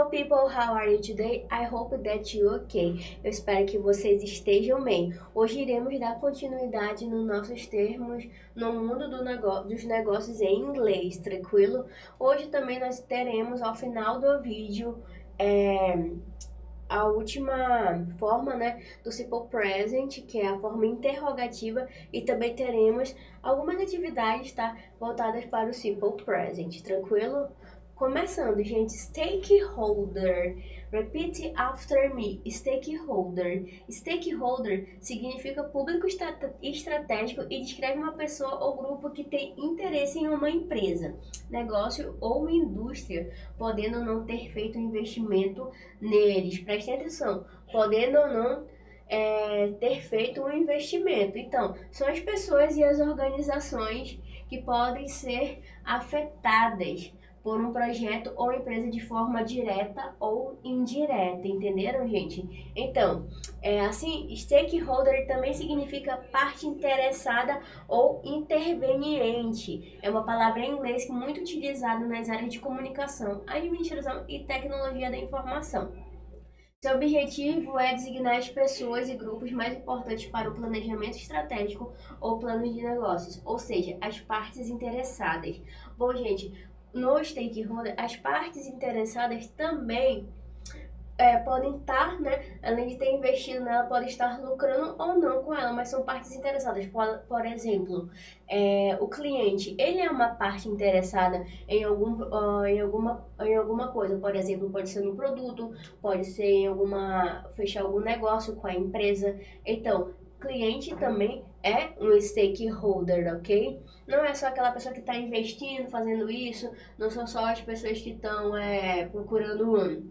Hello people, how are you today? I hope that you okay. Eu espero que vocês estejam bem. Hoje iremos dar continuidade nos nossos termos no mundo dos negócios em inglês, tranquilo? Hoje também nós teremos ao final do vídeo a última forma, né, do simple present, que é a forma interrogativa, e também teremos algumas atividades, tá, voltadas para o simple present, tranquilo? Começando, gente, stakeholder. Repeat after me. Stakeholder. Stakeholder significa público estratégico e descreve uma pessoa ou grupo que tem interesse em uma empresa, negócio ou indústria, podendo não ter feito investimento neles. Prestem atenção, podendo ou não ter feito um investimento. Então, são as pessoas e as organizações que podem ser afetadas por um projeto ou empresa de forma direta ou indireta, entenderam, gente? Então, assim, stakeholder também significa parte interessada ou interveniente. É uma palavra em inglês muito utilizada nas áreas de comunicação, administração e tecnologia da informação. Seu objetivo é designar as pessoas e grupos mais importantes para o planejamento estratégico ou plano de negócios, ou seja, as partes interessadas. Bom, gente, no stakeholder, as partes interessadas também podem estar, né, além de ter investido nela, podem estar lucrando ou não com ela, mas são partes interessadas. Por exemplo, o cliente, ele é uma parte interessada em alguma coisa. Por exemplo, pode ser no produto, pode ser fechar algum negócio com a empresa. Então, cliente também é um stakeholder, ok? Não é só aquela pessoa que está investindo, fazendo isso, não são só as pessoas que estão procurando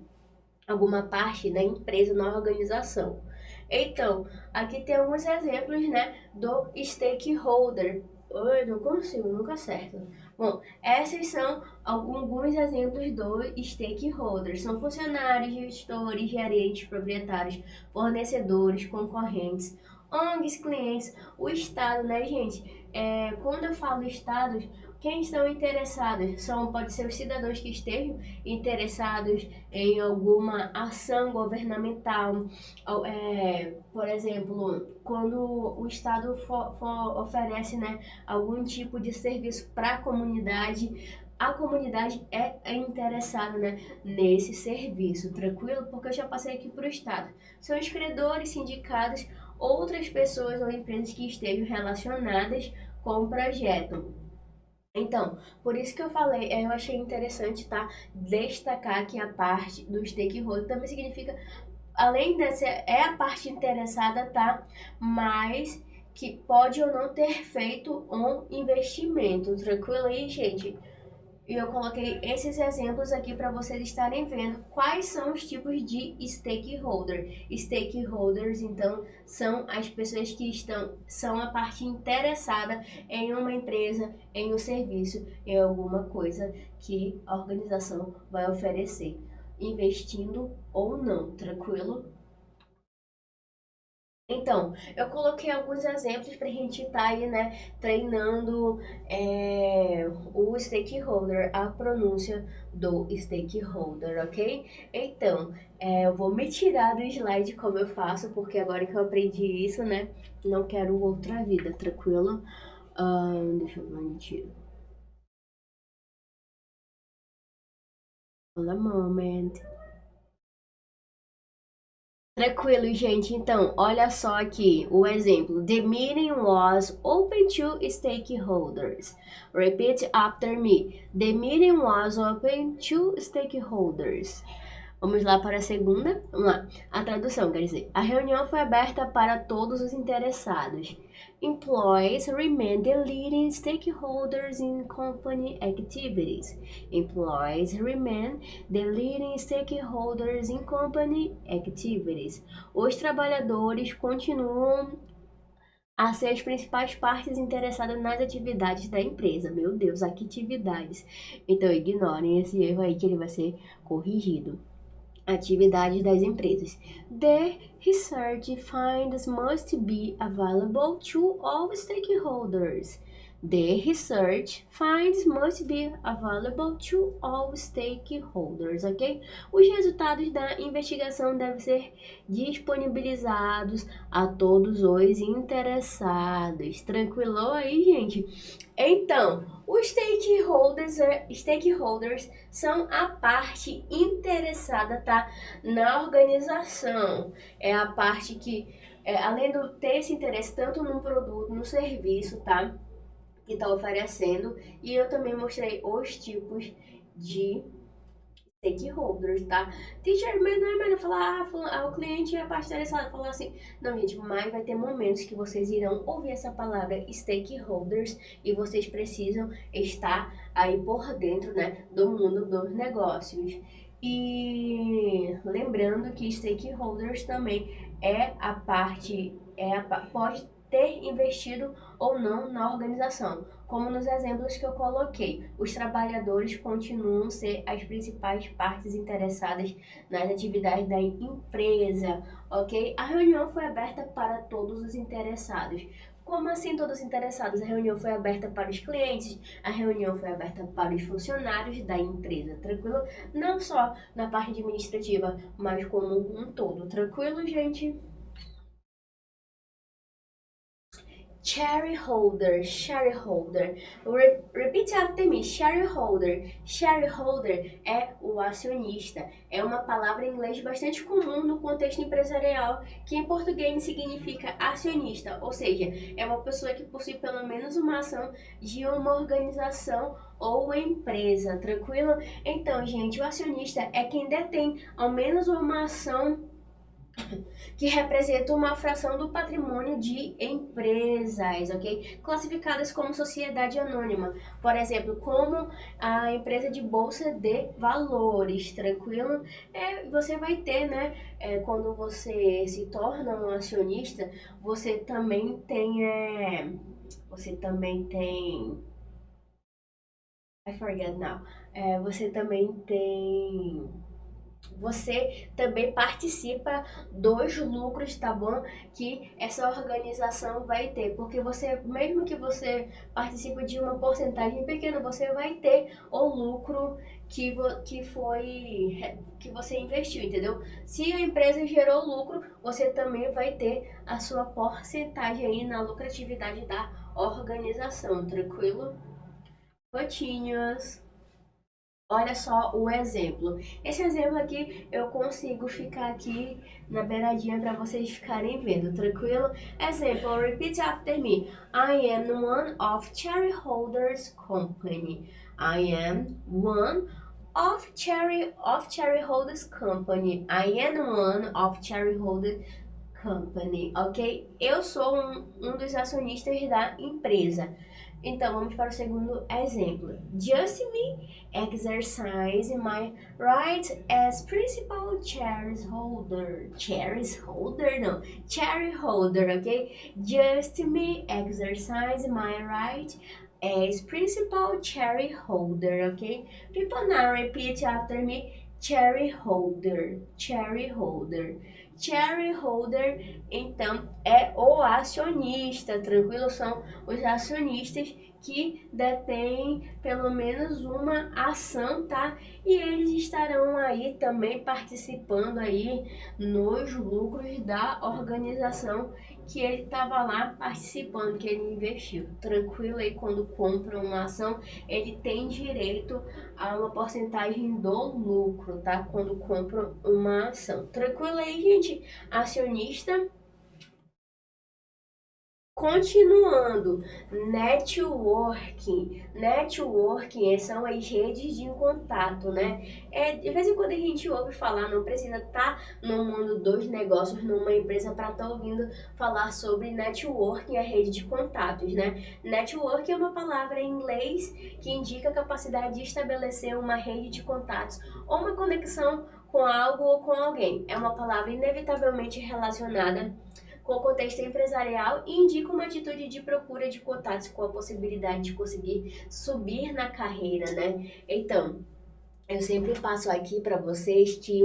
alguma parte da empresa na organização. Então, aqui tem alguns exemplos, né, do stakeholder. Eu não consigo, nunca acerto. Bom, esses são alguns exemplos do stakeholder. São funcionários, gestores, gerentes, proprietários, fornecedores, concorrentes, ONGs, clientes, o Estado, né, gente? Quando eu falo Estados, quem estão interessados pode ser os cidadãos que estejam interessados em alguma ação governamental. Por exemplo, quando o Estado oferece, né, algum tipo de serviço para a comunidade é interessada, né, nesse serviço, tranquilo? Porque eu já passei aqui para o Estado. São os credores, sindicatos, outras pessoas ou empresas que estejam relacionadas com o projeto. Então, por isso que eu falei, eu achei interessante, tá, destacar que a parte do stakeholder também significa, além de ser, a parte interessada, tá, mas que pode ou não ter feito um investimento, tranquilo aí, gente? E eu coloquei esses exemplos aqui para vocês estarem vendo quais são os tipos de stakeholder. Stakeholders, então, são as pessoas que são a parte interessada em uma empresa, em um serviço, em alguma coisa que a organização vai oferecer, investindo ou não, tranquilo? Então, eu coloquei alguns exemplos para a gente estar aí, né, treinando o stakeholder, a pronúncia do stakeholder, ok? Então, eu vou me tirar do slide como eu faço, porque agora que eu aprendi isso, né, não quero outra vida, tranquilo? Deixa eu ver onde tiro. Hold a moment. Tranquilo, gente. Então, olha só aqui o exemplo. The meeting was open to stakeholders. Repeat after me. The meeting was open to stakeholders. Vamos lá para a segunda. Vamos lá. A tradução quer dizer: a reunião foi aberta para todos os interessados. Employees remain the leading stakeholders in company activities. Employees remain the leading stakeholders in company activities. Os trabalhadores continuam a ser as principais partes interessadas nas atividades da empresa. Meu Deus, atividades. Então ignorem esse erro aí que ele vai ser corrigido. Atividades das empresas. The research finds must be available to all stakeholders. The research finds must be available to all stakeholders, ok? Os resultados da investigação devem ser disponibilizados a todos os interessados. Tranquilou aí, gente? Então, os stakeholders são a parte interessada, tá? Na organização. É a parte que, além de ter esse interesse tanto no produto, no serviço, tá? Que está oferecendo, e eu também mostrei os tipos de stakeholders, tá? Teacher, mas não é melhor falar, o cliente é a parte interessada, falar assim, não, gente, mas vai ter momentos que vocês irão ouvir essa palavra stakeholders e vocês precisam estar aí por dentro, né, do mundo dos negócios. E lembrando que stakeholders também é a parte, pode ter investido ou não na organização. Como nos exemplos que eu coloquei, os trabalhadores continuam a ser as principais partes interessadas nas atividades da empresa, ok? A reunião foi aberta para todos os interessados. Como assim todos os interessados? A reunião foi aberta para os clientes, a reunião foi aberta para os funcionários da empresa, tranquilo? Não só na parte administrativa, mas como um todo, tranquilo, gente? Shareholder. Repeat after me. Shareholder é o acionista. É uma palavra em inglês bastante comum no contexto empresarial, que em português significa acionista, ou seja, é uma pessoa que possui pelo menos uma ação de uma organização ou empresa, tranquilo? Então, gente, o acionista é quem detém ao menos uma ação que representa uma fração do patrimônio de empresas, ok? Classificadas como sociedade anônima, por exemplo, como a empresa de bolsa de valores, tranquilo? Você vai ter, né, quando você se torna um acionista, você também tem, I forget now, você também participa dos lucros, tá bom? Que essa organização vai ter, porque você, mesmo que você participe de uma porcentagem pequena, você vai ter o lucro que você investiu, entendeu? Se a empresa gerou lucro, você também vai ter a sua porcentagem aí na lucratividade da organização, tranquilo? Fotinhos. Olha só o exemplo. Esse exemplo aqui eu consigo ficar aqui na beiradinha para vocês ficarem vendo, tranquilo? Exemplo, repeat after me. I am one of shareholders company. I am one of shareholders company. I am one of shareholders company, ok? Eu sou um dos acionistas da empresa. Então, vamos para o segundo exemplo. Just me exercise my right as principal shareholder. Shareholder? Não. Shareholder, ok? Just me exercise my right as principal shareholder, ok? People now repeat after me. Shareholder. Shareholder, então, é o acionista, tranquilo? São os acionistas que detêm pelo menos uma ação, tá? E eles estarão aí também participando aí nos lucros da organização que ele estava lá participando, que ele investiu. Tranquilo aí, quando compra uma ação, ele tem direito a uma porcentagem do lucro, tá? Quando compra uma ação. Tranquilo aí, gente? Acionista. Continuando, networking são as redes de contato, né? De vez em quando a gente ouve falar, não precisa estar no mundo dos negócios, numa empresa, para estar ouvindo falar sobre networking, a rede de contatos, né? Networking é uma palavra em inglês que indica a capacidade de estabelecer uma rede de contatos ou uma conexão com algo ou com alguém. É uma palavra inevitavelmente relacionada com o contexto empresarial e indica uma atitude de procura de contatos com a possibilidade de conseguir subir na carreira, né? Então, eu sempre passo aqui para vocês que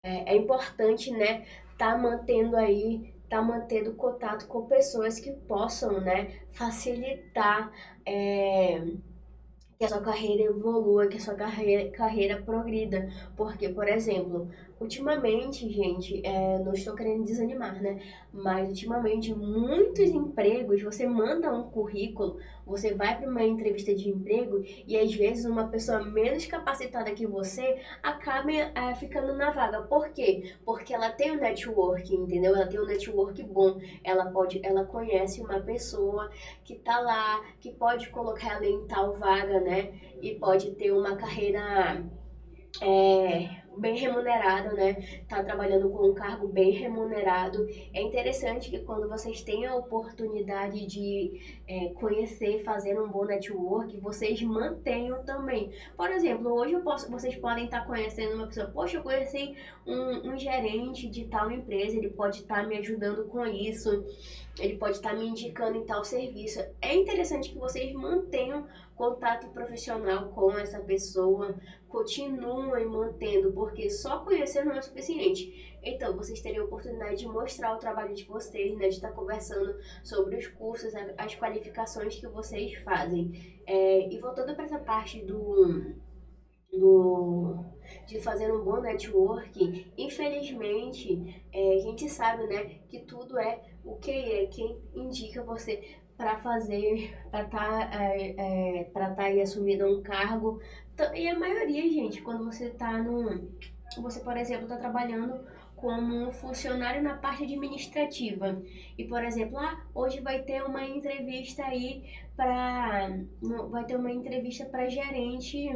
é importante, né, tá mantendo aí tá mantendo contato com pessoas que possam, né, facilitar que a sua carreira evolua, que a sua carreira progrida. Porque, por exemplo, ultimamente, gente, não estou querendo desanimar, né? Mas ultimamente, muitos empregos, você manda um currículo, você vai para uma entrevista de emprego e às vezes uma pessoa menos capacitada que você acaba ficando na vaga. Por quê? Porque ela tem um network, entendeu? Ela tem um network bom. Ela conhece uma pessoa que tá lá, que pode colocar ela em tal vaga, né? E pode ter uma carreira bem remunerada, né? Tá trabalhando com um cargo bem remunerado. É interessante que quando vocês têm a oportunidade de conhecer, fazer um bom network, vocês mantenham também. Por exemplo, hoje vocês podem estar conhecendo uma pessoa, poxa, eu conheci um gerente de tal empresa, ele pode estar me ajudando com isso, ele pode estar me indicando em tal serviço. É interessante que vocês mantenham contato profissional com essa pessoa, continuem mantendo, porque só conhecer não é suficiente. Então, vocês terem a oportunidade de mostrar o trabalho de vocês, né, de estar conversando sobre os cursos, as qualificações que vocês fazem. E voltando para essa parte de fazer um bom networking, infelizmente, a gente sabe, né, que tudo é o que é quem indica você para fazer, para estar aí assumindo um cargo. E a maioria, gente, quando você, por exemplo, está trabalhando como funcionário na parte administrativa e, por exemplo, hoje vai ter uma entrevista aí vai ter uma entrevista para gerente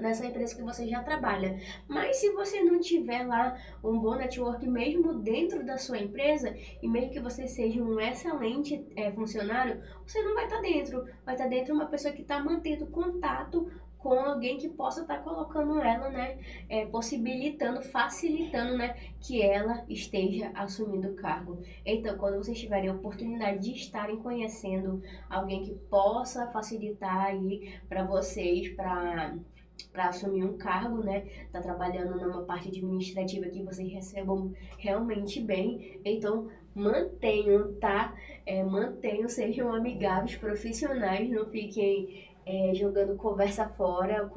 nessa empresa que você já trabalha. Mas se você não tiver lá um bom network mesmo dentro da sua empresa, e mesmo que você seja um excelente funcionário, você não vai estar dentro. Vai estar dentro uma pessoa que está mantendo contato com alguém que possa estar colocando ela, né, possibilitando, facilitando, né, que ela esteja assumindo o cargo. Então, quando vocês tiverem a oportunidade de estarem conhecendo alguém que possa facilitar aí para vocês, para assumir um cargo, né? Tá trabalhando numa parte administrativa que vocês recebam realmente bem. Então, mantenham, tá? Mantenham, sejam amigáveis, profissionais, não fiquem jogando conversa fora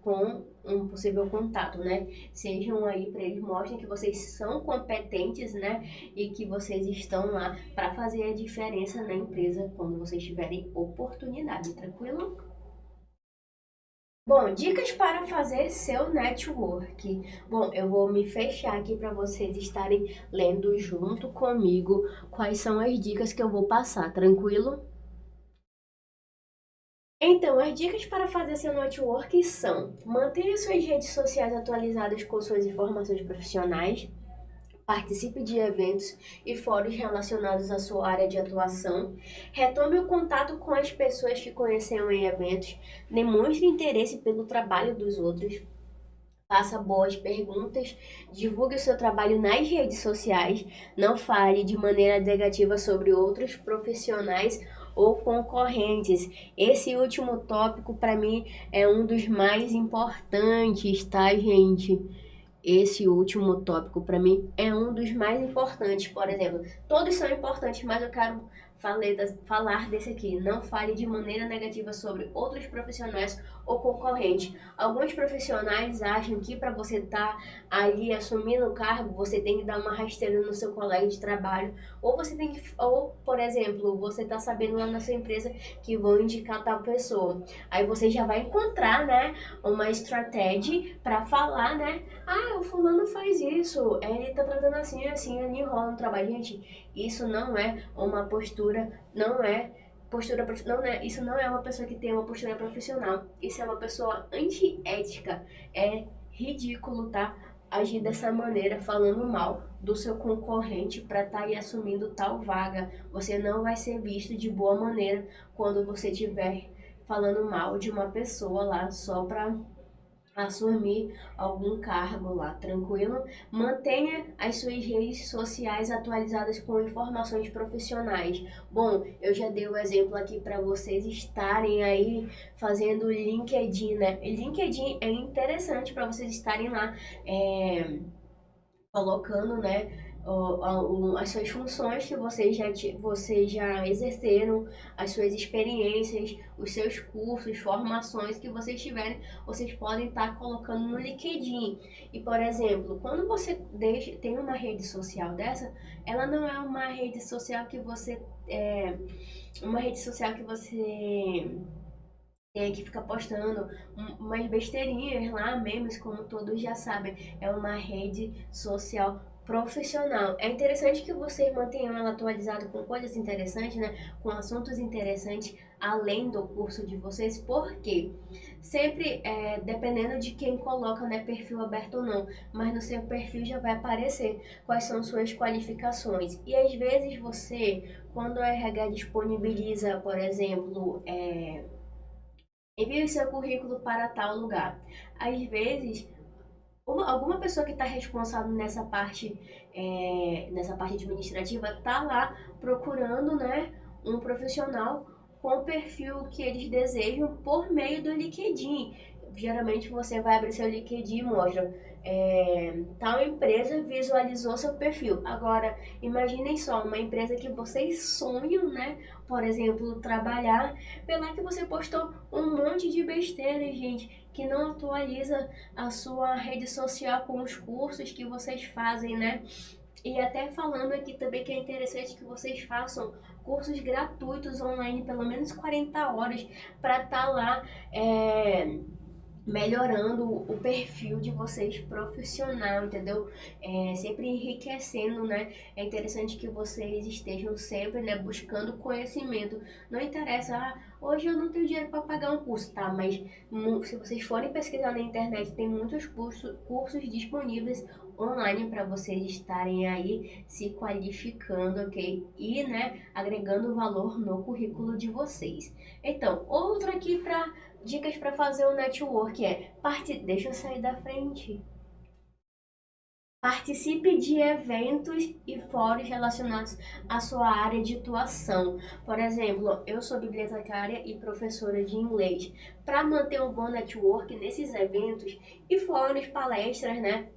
com um possível contato, né? Sejam aí para eles, mostrem que vocês são competentes, né? E que vocês estão lá para fazer a diferença na empresa quando vocês tiverem oportunidade, tranquilo? Bom, dicas para fazer seu network. Bom, eu vou me fechar aqui para vocês estarem lendo junto comigo quais são as dicas que eu vou passar, tranquilo? Então, as dicas para fazer seu network são: mantenha suas redes sociais atualizadas com suas informações profissionais, participe de eventos e fóruns relacionados à sua área de atuação, retome o contato com as pessoas que conheceram em eventos, demonstre interesse pelo trabalho dos outros, faça boas perguntas, divulgue o seu trabalho nas redes sociais, não fale de maneira negativa sobre outros profissionais ou concorrentes. Esse último tópico, para mim, é um dos mais importantes, tá, gente? Esse último tópico, para mim, é um dos mais importantes. Por exemplo, todos são importantes, mas eu quero falar desse aqui. Não fale de maneira negativa sobre outros profissionais ou concorrentes. Alguns profissionais acham que para você estar ali assumindo o cargo, você tem que dar uma rasteira no seu colega de trabalho, ou você tem que, ou, por exemplo, você está sabendo lá na sua empresa que vão indicar tal pessoa. Aí você já vai encontrar, né, uma estratégia para falar, né? O fulano faz isso, ele tá tratando assim, assim, ele enrola no trabalho. Gente, isso não é uma postura, isso não é uma pessoa que tem uma postura profissional. Isso é uma pessoa antiética. É ridículo, tá? Agir dessa maneira, falando mal do seu concorrente para estar aí assumindo tal vaga. Você não vai ser visto de boa maneira quando você estiver falando mal de uma pessoa lá só para assumir algum cargo lá, tranquilo? Mantenha as suas redes sociais atualizadas com informações profissionais. Bom, eu já dei o exemplo aqui para vocês estarem aí fazendo LinkedIn, né? LinkedIn é interessante para vocês estarem lá colocando, né? as suas funções que vocês já exerceram, as suas experiências, os seus cursos, formações que vocês tiverem, vocês podem estar colocando no LinkedIn. E, por exemplo, quando você tem uma rede social dessa, ela não é uma rede social que você uma rede social que você tem que ficar postando umas besteirinhas lá, memes, como todos já sabem. É uma rede social profissional. É interessante que vocês mantenham ela atualizada com coisas interessantes, né? Com assuntos interessantes, além do curso de vocês, porque sempre, dependendo de quem coloca, né, perfil aberto ou não, mas no seu perfil já vai aparecer quais são suas qualificações. E às vezes você, quando a RH disponibiliza, por exemplo, envie o seu currículo para tal lugar. Às vezes, alguma pessoa que está responsável nessa parte administrativa está lá procurando, né, um profissional com o perfil que eles desejam por meio do LinkedIn. Geralmente você vai abrir seu LinkedIn e mostra tal empresa visualizou seu perfil. Agora, imaginem só, uma empresa que vocês sonham, né? Por exemplo, trabalhar, pela que você postou um monte de besteira, gente, que não atualiza a sua rede social com os cursos que vocês fazem, né? E até falando aqui também que é interessante que vocês façam cursos gratuitos online, pelo menos 40 horas, para estar lá melhorando o perfil de vocês profissional, entendeu? Sempre enriquecendo, né? É interessante que vocês estejam sempre, né, buscando conhecimento. Não interessa, hoje eu não tenho dinheiro para pagar um curso, tá? Mas se vocês forem pesquisar na internet, tem muitos cursos disponíveis online para vocês estarem aí se qualificando, ok? E, né, agregando valor no currículo de vocês. Então, outro aqui para dicas para fazer o network deixa eu sair da frente. Participe de eventos e fóruns relacionados à sua área de atuação. Por exemplo, eu sou bibliotecária e professora de inglês. Para manter um bom network nesses eventos e fóruns, palestras, né?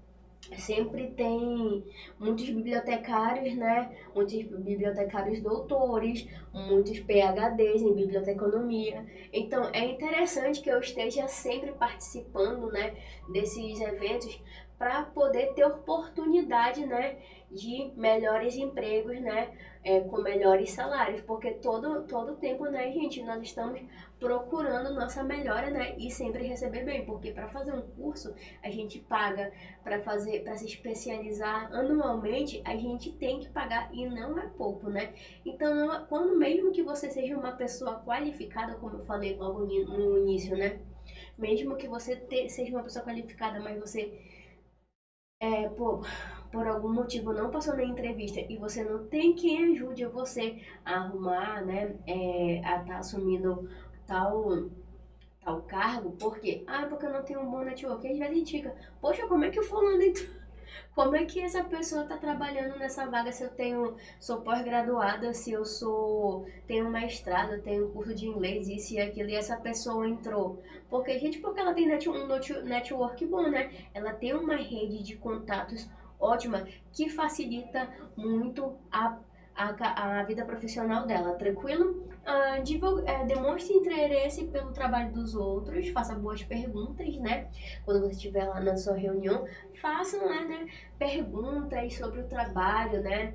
Sempre tem muitos bibliotecários, né? Muitos bibliotecários doutores, muitos PhDs em biblioteconomia. Então, é interessante que eu esteja sempre participando, né, desses eventos para poder ter oportunidade, né, de melhores empregos, né, com melhores salários, porque todo tempo, né, gente, nós estamos procurando nossa melhora, né, e sempre receber bem, porque para fazer um curso a gente paga, para se especializar anualmente, a gente tem que pagar e não é pouco, né? Então, quando mesmo que você seja uma pessoa qualificada, como eu falei logo no início, né? Mesmo que você seja uma pessoa qualificada, mas você por algum motivo não passou na entrevista e você não tem quem ajude você a arrumar, né? A estar assumindo tal cargo, porque porque eu não tenho um bom network. Às vezes a gente fica, poxa, como é que o fulano entrou? Como é que essa pessoa está trabalhando nessa vaga se sou pós-graduada, se tenho mestrado, tenho curso de inglês, isso e aquilo, e essa pessoa entrou? Porque ela tem um network bom, né? Ela tem uma rede de contatos ótima que facilita muito a vida profissional dela, tranquilo? Demonstre interesse pelo trabalho dos outros, faça boas perguntas, né? Quando você estiver lá na sua reunião, façam lá, né, perguntas sobre o trabalho, né?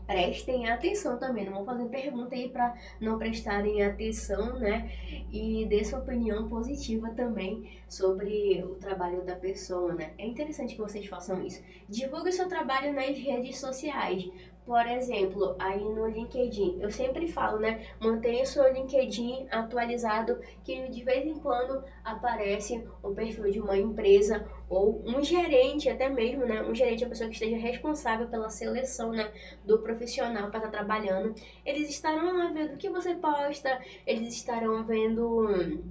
Prestem atenção também, não vão fazer pergunta aí para não prestarem atenção, né? E dê sua opinião positiva também sobre o trabalho da pessoa, né? É interessante que vocês façam isso. Divulgue o seu trabalho nas redes sociais. Por exemplo, aí no LinkedIn, eu sempre falo, né? Mantenha o seu LinkedIn atualizado, que de vez em quando aparece o perfil de uma empresa ou um gerente até mesmo, né? Um gerente é a pessoa que esteja responsável pela seleção, né, do profissional para estar trabalhando. Eles estarão lá vendo o que você posta, eles estarão vendo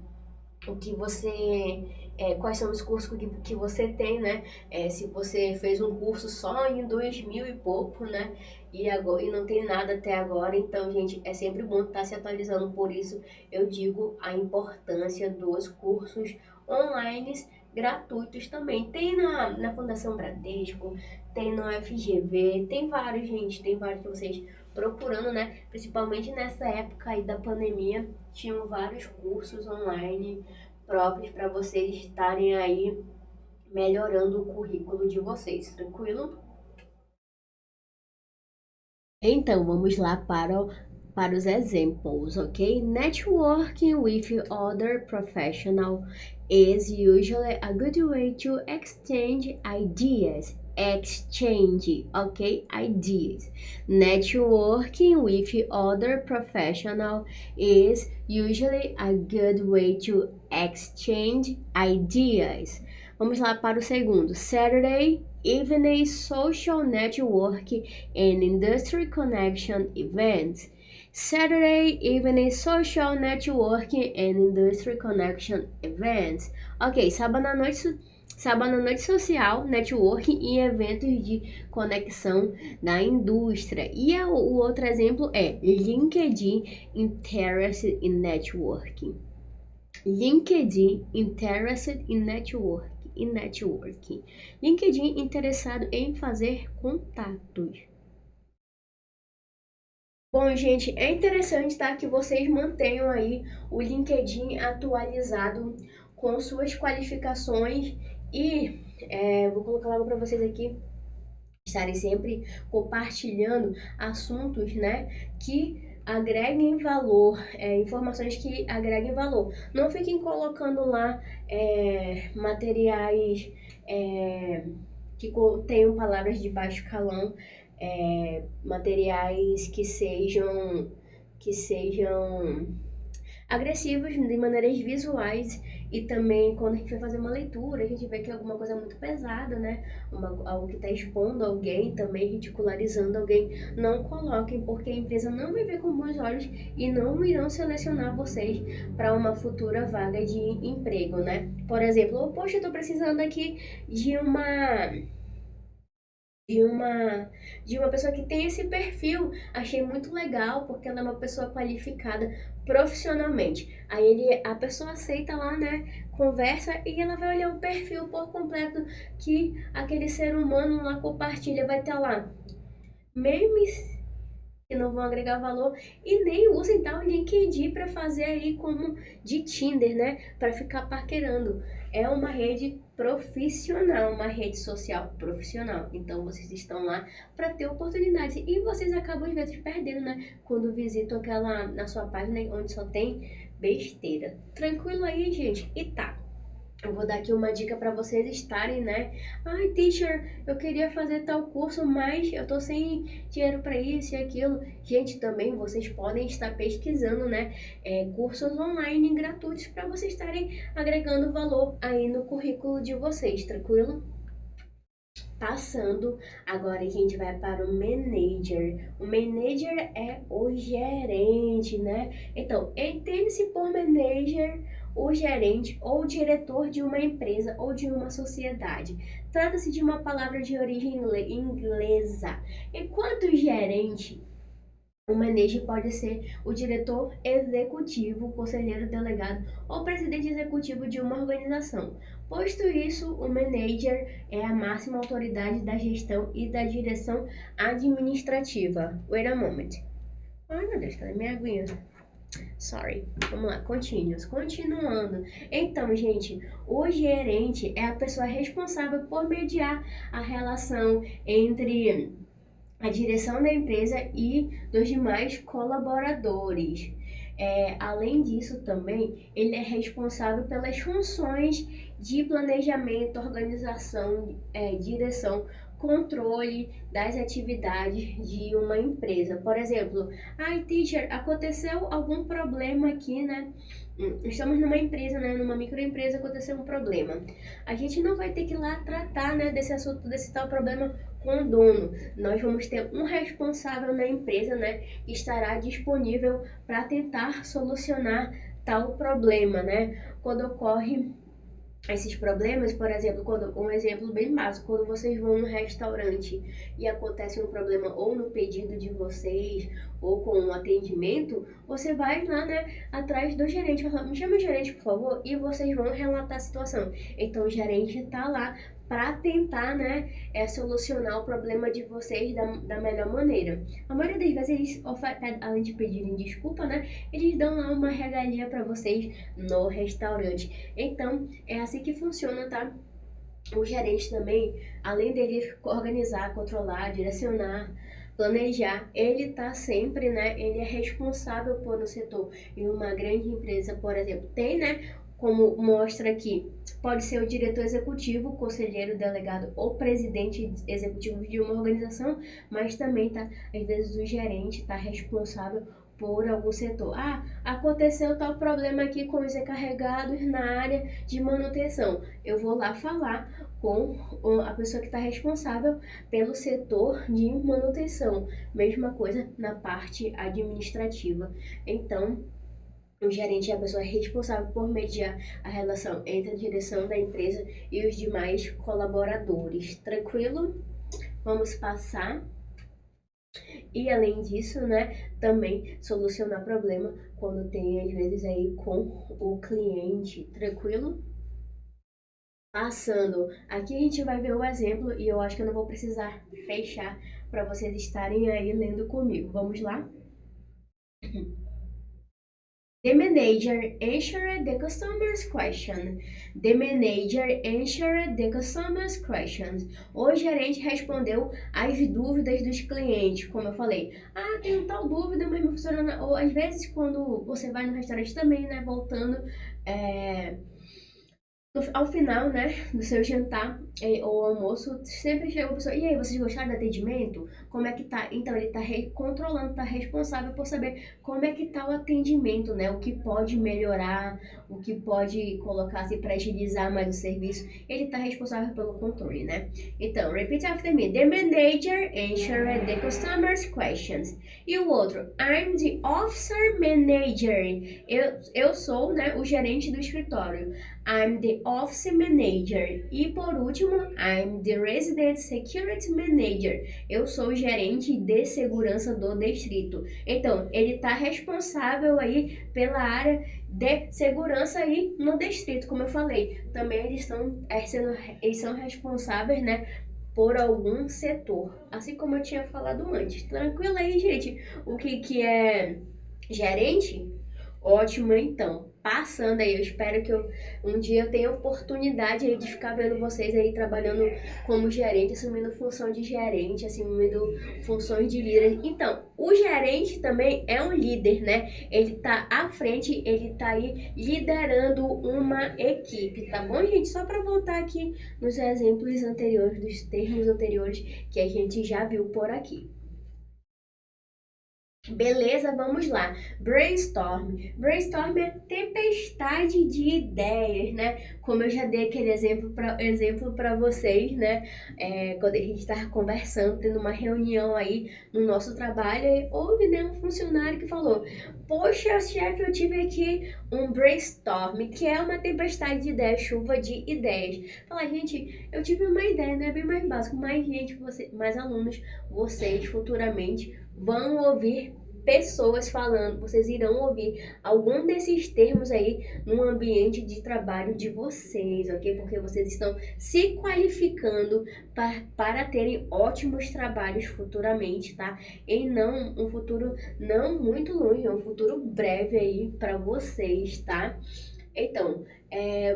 o que você quais são os cursos que você tem, né? Se você fez um curso só em 2000 e pouco, né? E não tem nada até agora, então, gente, é sempre bom estar se atualizando. Por isso, eu digo a importância dos cursos online gratuitos também. Tem na Fundação Bradesco, tem no FGV, tem vários, gente, tem vários que vocês procurando, né? Principalmente nessa época aí da pandemia, tinham vários cursos online próprios para vocês estarem aí melhorando o currículo de vocês, tranquilo? Então, vamos lá para os exemplos, ok? Networking with other professionals is usually a good way to exchange ideas. Exchange, ok? Ideas. Networking with other professionals is usually a good way to exchange ideas. Vamos lá para o segundo. Saturday evening social network and industry connection events. Saturday evening social networking and industry connection events. Ok, sábado à noite social, networking e eventos de conexão da indústria. E o outro exemplo é LinkedIn Interested in Networking. LinkedIn Interested in Networking. LinkedIn interessado em fazer contatos. Bom, gente, é interessante, tá, que vocês mantenham aí o LinkedIn atualizado com suas qualificações e vou colocar logo para vocês aqui estarem sempre compartilhando assuntos, né, que agreguem valor, informações que agreguem valor. Não fiquem colocando lá materiais que tenham palavras de baixo calão, materiais que sejam agressivos de maneiras visuais. E também quando a gente vai fazer uma leitura, a gente vê que é alguma coisa muito pesada, né? Algo que está expondo alguém, também ridicularizando alguém, não coloquem, porque a empresa não vai ver com bons olhos e não irão selecionar vocês para uma futura vaga de emprego, né? Por exemplo, poxa, eu tô precisando aqui de uma pessoa que tem esse perfil. Achei muito legal, porque ela é uma pessoa qualificada profissionalmente. Aí a pessoa aceita lá, né? Conversa e ela vai olhar o perfil por completo que aquele ser humano lá compartilha. Vai ter lá memes que não vão agregar valor e nem usem tal LinkedIn para fazer aí como de Tinder, né? Para ficar paquerando. É uma rede profissional, uma rede social profissional. Então vocês estão lá para ter oportunidades e vocês acabam às vezes perdendo, né? Quando visitam aquela na sua página onde só tem besteira. Tranquilo aí, gente? E tá. Eu vou dar aqui uma dica para vocês estarem, né? Ai, teacher, eu queria fazer tal curso, mas eu tô sem dinheiro para isso e aquilo. Gente, também vocês podem estar pesquisando, né? Cursos online gratuitos para vocês estarem agregando valor aí no currículo de vocês, tranquilo? Passando, agora a gente vai para o manager. O manager é o gerente, né? Então, entende-se por manager o gerente ou diretor de uma empresa ou de uma sociedade. Trata-se de uma palavra de origem inglesa. Enquanto gerente, o manager pode ser o diretor executivo, conselheiro delegado ou presidente executivo de uma organização. Posto isso, o manager é a máxima autoridade da gestão e da direção administrativa. Wait a moment. Ai, meu Deus, cadê minha aguinha? Sorry. Vamos lá, continuando. Então, gente, o gerente é a pessoa responsável por mediar a relação entre a direção da empresa e dos demais colaboradores. Além disso, também, ele é responsável pelas funções de planejamento, organização, direção, controle das atividades de uma empresa. Por exemplo, ai, teacher, aconteceu algum problema aqui, né? Estamos numa empresa, né? Numa microempresa, aconteceu um problema. A gente não vai ter que ir lá tratar, né, desse assunto, desse tal problema com o dono. Nós vamos ter um responsável na empresa, né, que estará disponível para tentar solucionar tal problema, né? Quando ocorre esses problemas, por exemplo, um exemplo bem básico, quando vocês vão no restaurante e acontece um problema ou no pedido de vocês ou com o atendimento, você vai lá, né, atrás do gerente, fala, me chama o gerente, por favor, e vocês vão relatar a situação. Então o gerente tá lá para tentar, né, solucionar o problema de vocês da melhor maneira. A maioria das vezes eles, além de pedirem desculpa, né, eles dão lá uma regalia para vocês no restaurante. Então, é assim que funciona, tá? O gerente também, além dele organizar, controlar, direcionar, planejar, ele tá sempre, né? Ele é responsável por um setor. Em uma grande empresa, por exemplo, tem, né? Como mostra aqui, pode ser o diretor executivo, o conselheiro delegado ou presidente executivo de uma organização, mas também tá, às vezes o gerente tá responsável por algum setor. Ah, aconteceu tal problema aqui com os encarregados na área de manutenção. Eu vou lá falar com a pessoa que está responsável pelo setor de manutenção. Mesma coisa na parte administrativa. Então, o gerente é a pessoa responsável por mediar a relação entre a direção da empresa e os demais colaboradores. Tranquilo? Vamos passar. E além disso, né, também solucionar problema quando tem às vezes aí com o cliente. Tranquilo? Passando, aqui a gente vai ver o exemplo e eu acho que eu não vou precisar fechar para vocês estarem aí lendo comigo. Vamos lá? The manager answered the customer's question. The manager answered the customer's questions. O gerente respondeu às dúvidas dos clientes, como eu falei. Ah, tenho tal dúvida, mas não funciona. Ou às vezes quando você vai no restaurante também, né, voltando, ao final, né, do seu jantar ou almoço, sempre chega uma pessoa, e aí, vocês gostaram do atendimento? Como é que tá? Então, ele tá controlando, tá responsável por saber como é que tá o atendimento, né? O que pode melhorar, o que pode colocar, se para agilizar mais o serviço. Ele tá responsável pelo controle, né? Então, repeat after me. The manager answered the customer's questions. E o outro, I'm the officer manager. Eu sou, né, o gerente do escritório. I'm the office manager. E por último, I'm the resident security manager. Eu sou o gerente de segurança do distrito. Então, ele está responsável aí pela área de segurança aí no distrito, como eu falei. Também eles são responsáveis, né, por algum setor, assim como eu tinha falado antes. Tranquilo aí, gente? O que é gerente? Ótimo, então. Passando aí, eu espero que um dia eu tenha oportunidade aí de ficar vendo vocês aí trabalhando como gerente, assumindo função de gerente, assumindo funções de líder. Então, o gerente também é um líder, né? Ele tá à frente, ele tá aí liderando uma equipe, tá bom, gente? Só para voltar aqui nos exemplos anteriores, dos termos anteriores que a gente já viu por aqui. Beleza, vamos lá. Brainstorm. Brainstorm é tempestade de ideias, né? Como eu já dei aquele exemplo para vocês, né? Quando a gente estava conversando, tendo uma reunião aí no nosso trabalho, e houve, né, um funcionário que falou: poxa, chefe, eu tive aqui um brainstorm, que é uma tempestade de ideias, chuva de ideias. Fala, gente, eu tive uma ideia, né? Bem mais básico, mais gente, mais alunos, vocês futuramente vão ouvir pessoas falando, vocês irão ouvir algum desses termos aí no ambiente de trabalho de vocês, ok? Porque vocês estão se qualificando para terem ótimos trabalhos futuramente, tá? E não um futuro não muito longe, é um futuro breve aí para vocês, tá? Então,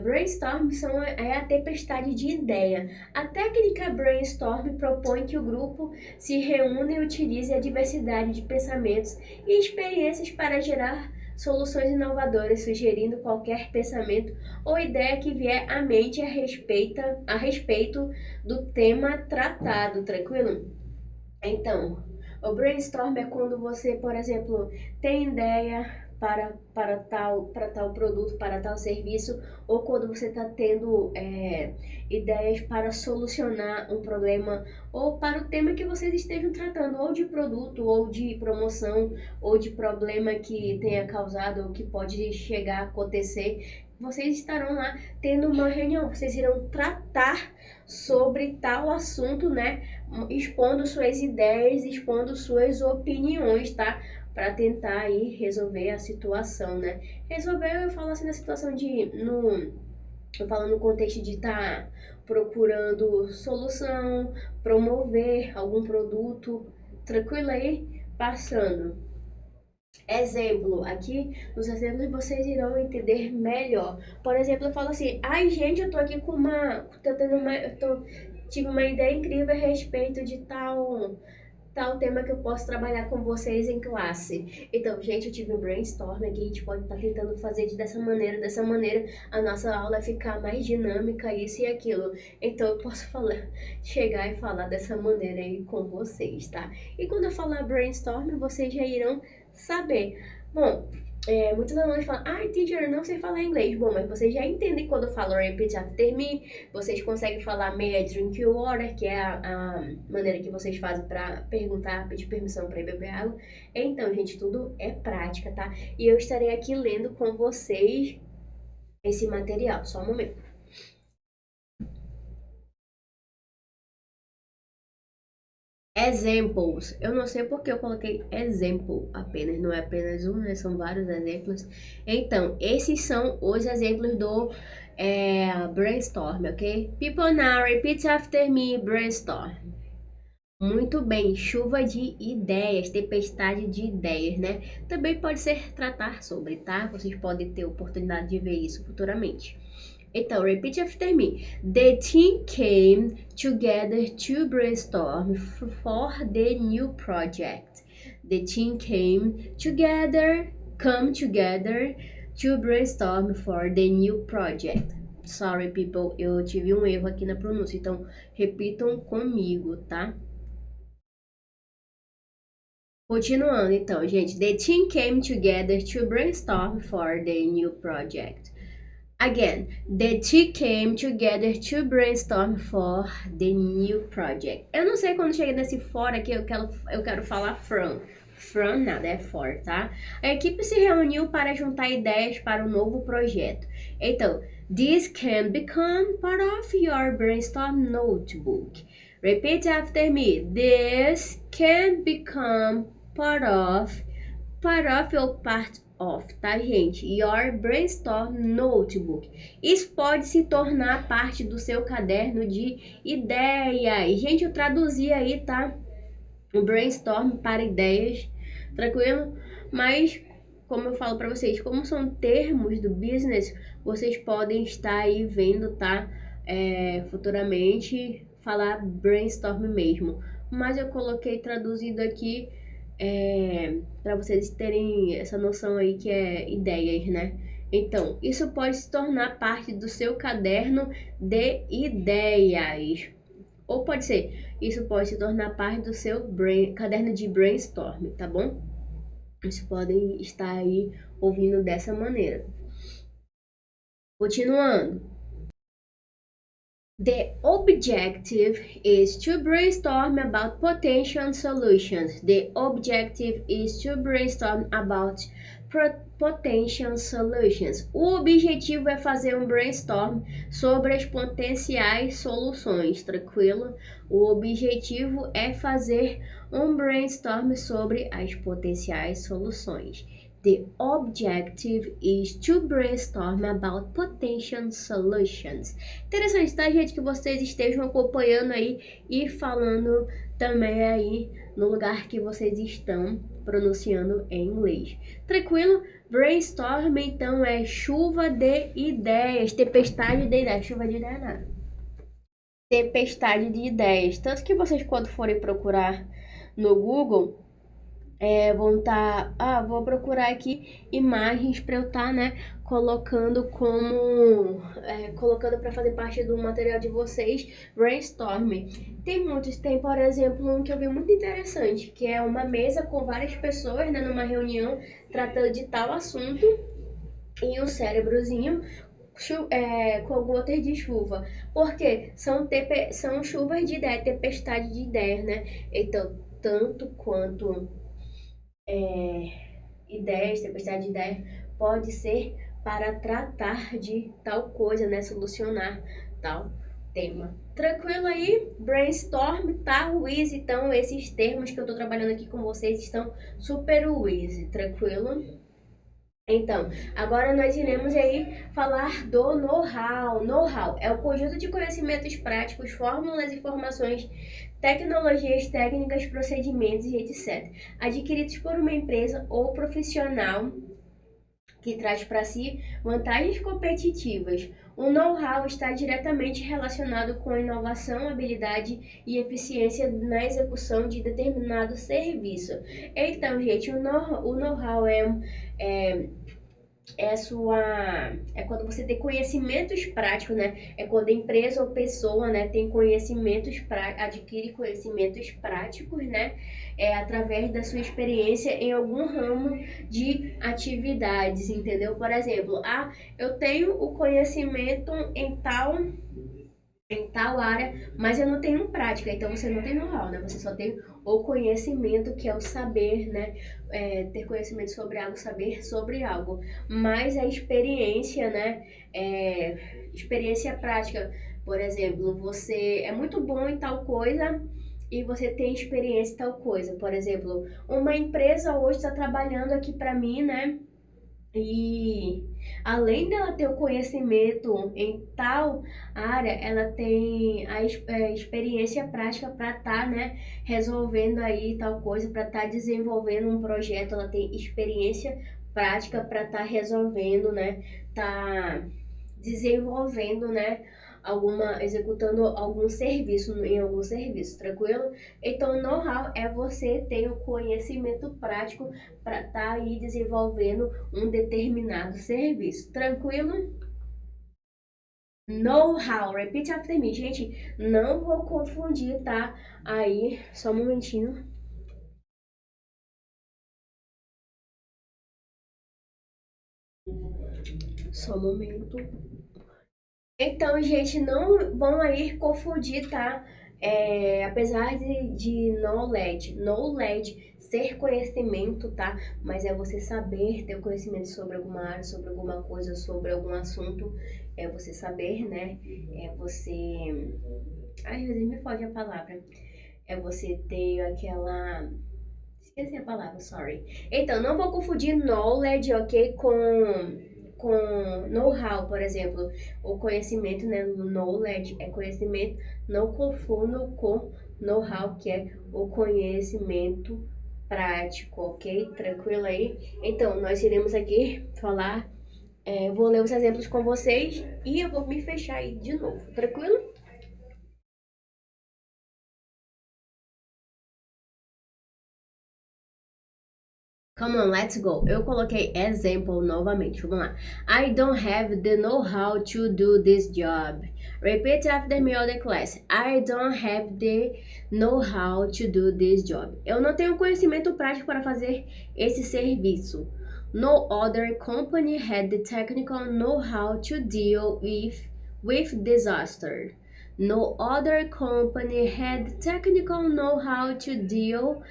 brainstorm é a tempestade de ideia. A técnica brainstorm propõe que o grupo se reúna e utilize a diversidade de pensamentos e experiências para gerar soluções inovadoras, sugerindo qualquer pensamento ou ideia que vier à mente a respeito do tema tratado, tranquilo? Então, o brainstorm é quando você, por exemplo, tem ideia, para tal produto, para tal serviço, ou quando você está tendo ideias para solucionar um problema, ou para o tema que vocês estejam tratando, ou de produto, ou de promoção, ou de problema que tenha causado, ou que pode chegar a acontecer. Vocês estarão lá tendo uma reunião, vocês irão tratar sobre tal assunto, né? Expondo suas ideias, expondo suas opiniões, tá? Para tentar aí resolver a situação, né? Resolver, eu falo assim na situação eu falo no contexto de estar procurando solução, promover algum produto, tranquilo aí? Passando. Exemplo, aqui nos exemplos vocês irão entender melhor. Por exemplo, eu falo assim: ai gente, eu tô aqui com tive uma ideia incrível a respeito de tal tema que eu posso trabalhar com vocês em classe. Então, gente, eu tive um brainstorm aqui, a gente pode estar tentando fazer dessa maneira a nossa aula vai ficar mais dinâmica, isso e aquilo. Então, eu posso chegar e falar dessa maneira aí com vocês, tá? E quando eu falar brainstorm, vocês já irão saber. Bom, muitos alunos falam, ai, teacher, eu não sei falar inglês. Bom, mas vocês já entendem quando eu falo repeat after me, vocês conseguem falar may I drink your water, que é a maneira que vocês fazem para perguntar, pedir permissão para beber água. Então, gente, tudo é prática, tá? E eu estarei aqui lendo com vocês esse material. Só um momento. Examples. Eu não sei porque eu coloquei example apenas, não é apenas um, né? São vários exemplos. Então, esses são os exemplos do brainstorm, ok? People now repeat after me, brainstorm. Muito bem, chuva de ideias, tempestade de ideias, né? Também pode ser tratar sobre, tá? Vocês podem ter oportunidade de ver isso futuramente. Então, repeat after me. The team came together to brainstorm for the new project. The team come together to brainstorm for the new project. Sorry, people, eu tive um erro aqui na pronúncia, então repitam comigo, tá? Continuando, então, gente. The team came together to brainstorm for the new project. Again, the team came together to brainstorm for the new project. Eu não sei quando chega nesse for aqui, eu quero falar from. From nada, é for, tá? A equipe se reuniu para juntar ideias para um novo projeto. Então, this can become part of your brainstorm notebook. Repeat after me. This can become part of ou part of, tá, gente? Your brainstorm notebook. Isso pode se tornar parte do seu caderno de ideias. Gente, eu traduzi aí, tá? O brainstorm para ideias, tranquilo? Mas, como eu falo para vocês, como são termos do business, vocês podem estar aí vendo, tá? Futuramente, falar brainstorm mesmo. Mas eu coloquei traduzido aqui para vocês terem essa noção aí que é ideias, né? Então, isso pode se tornar parte do seu caderno de ideias. Ou pode ser, isso pode se tornar parte do seu caderno de brainstorm, tá bom? Vocês podem estar aí ouvindo dessa maneira. Continuando. The objective is to brainstorm about potential solutions. The objective is to brainstorm about potential solutions. O objetivo é fazer um brainstorm sobre as potenciais soluções, tranquilo? O objetivo é fazer um brainstorm sobre as potenciais soluções. The objective is to brainstorm about potential solutions. Interessante, tá, gente? Que vocês estejam acompanhando aí e falando também aí no lugar que vocês estão pronunciando em inglês. Tranquilo? Brainstorm, então, é chuva de ideias, tempestade de ideias. Chuva de ideias nada. Tempestade de ideias. Tanto que vocês, quando forem procurar no Google, vão estar. Vou procurar aqui imagens para eu estar, né, colocando como. Colocando para fazer parte do material de vocês, brainstorm. Tem muitos, tem, por exemplo, um que eu vi muito interessante, que é uma mesa com várias pessoas, né, numa reunião, tratando de tal assunto, e um cérebrozinho com gotas de chuva. Porque são chuvas de ideias, tempestade de ideias, né? Então, tanto quanto ideias, tempestade de ideias, pode ser para tratar de tal coisa, né? Solucionar tal tema. Tranquilo aí? Brainstorm tá easy. Então, esses termos que eu tô trabalhando aqui com vocês estão super easy. Tranquilo? Então, agora nós iremos aí falar do know-how. Know-how é o conjunto de conhecimentos práticos, fórmulas, informações, tecnologias, técnicas, procedimentos e etc. Adquiridos por uma empresa ou profissional que traz para si vantagens competitivas. O know-how está diretamente relacionado com inovação, habilidade e eficiência na execução de determinado serviço. Então, gente, o know-how é quando você tem conhecimentos práticos, né? É quando a empresa ou pessoa, né, tem adquire conhecimentos práticos, né? Através da sua experiência em algum ramo de atividades, entendeu? Por exemplo, eu tenho o conhecimento em tal área, mas eu não tenho prática, então você não tem know-how, né? Você só tem o conhecimento, que é o saber, né? Ter conhecimento sobre algo, saber sobre algo. Mas a experiência, né? Experiência prática, por exemplo, você é muito bom em tal coisa e você tem experiência em tal coisa. Por exemplo, uma empresa hoje está trabalhando aqui para mim, né? E além dela ter o conhecimento em tal área, ela tem a experiência prática para estar, né, resolvendo aí tal coisa, para estar desenvolvendo um projeto. Ela tem experiência prática para estar resolvendo, né, tá desenvolvendo, né, executando em algum serviço, tranquilo? Então, know-how é você ter o conhecimento prático para estar aí desenvolvendo um determinado serviço, tranquilo? Know-how, repeat after me, gente, não vou confundir, tá? Aí, só um momentinho. Só um momento. Então, gente, não vão aí confundir, tá? Apesar de knowledge ser conhecimento, tá? Mas é você saber, ter conhecimento sobre alguma área, sobre alguma coisa, sobre algum assunto. É você saber, né? É você. Ai, às vezes me foge a palavra. É você ter aquela. Esqueci a palavra, sorry. Então, não vou confundir knowledge, ok, com know-how, por exemplo. O conhecimento, né? Knowledge é conhecimento. Não confundo com know-how, que é o conhecimento prático, ok? Tranquilo aí? Então, nós iremos aqui falar. Vou ler os exemplos com vocês e eu vou me fechar aí de novo, tranquilo? Come on, let's go. Eu coloquei example novamente. Vamos lá. I don't have the know-how to do this job. Repeat after me all the class. I don't have the know-how to do this job. Eu não tenho conhecimento prático para fazer esse serviço. No other company had the technical know-how to deal with disaster. No other company had technical know-how to deal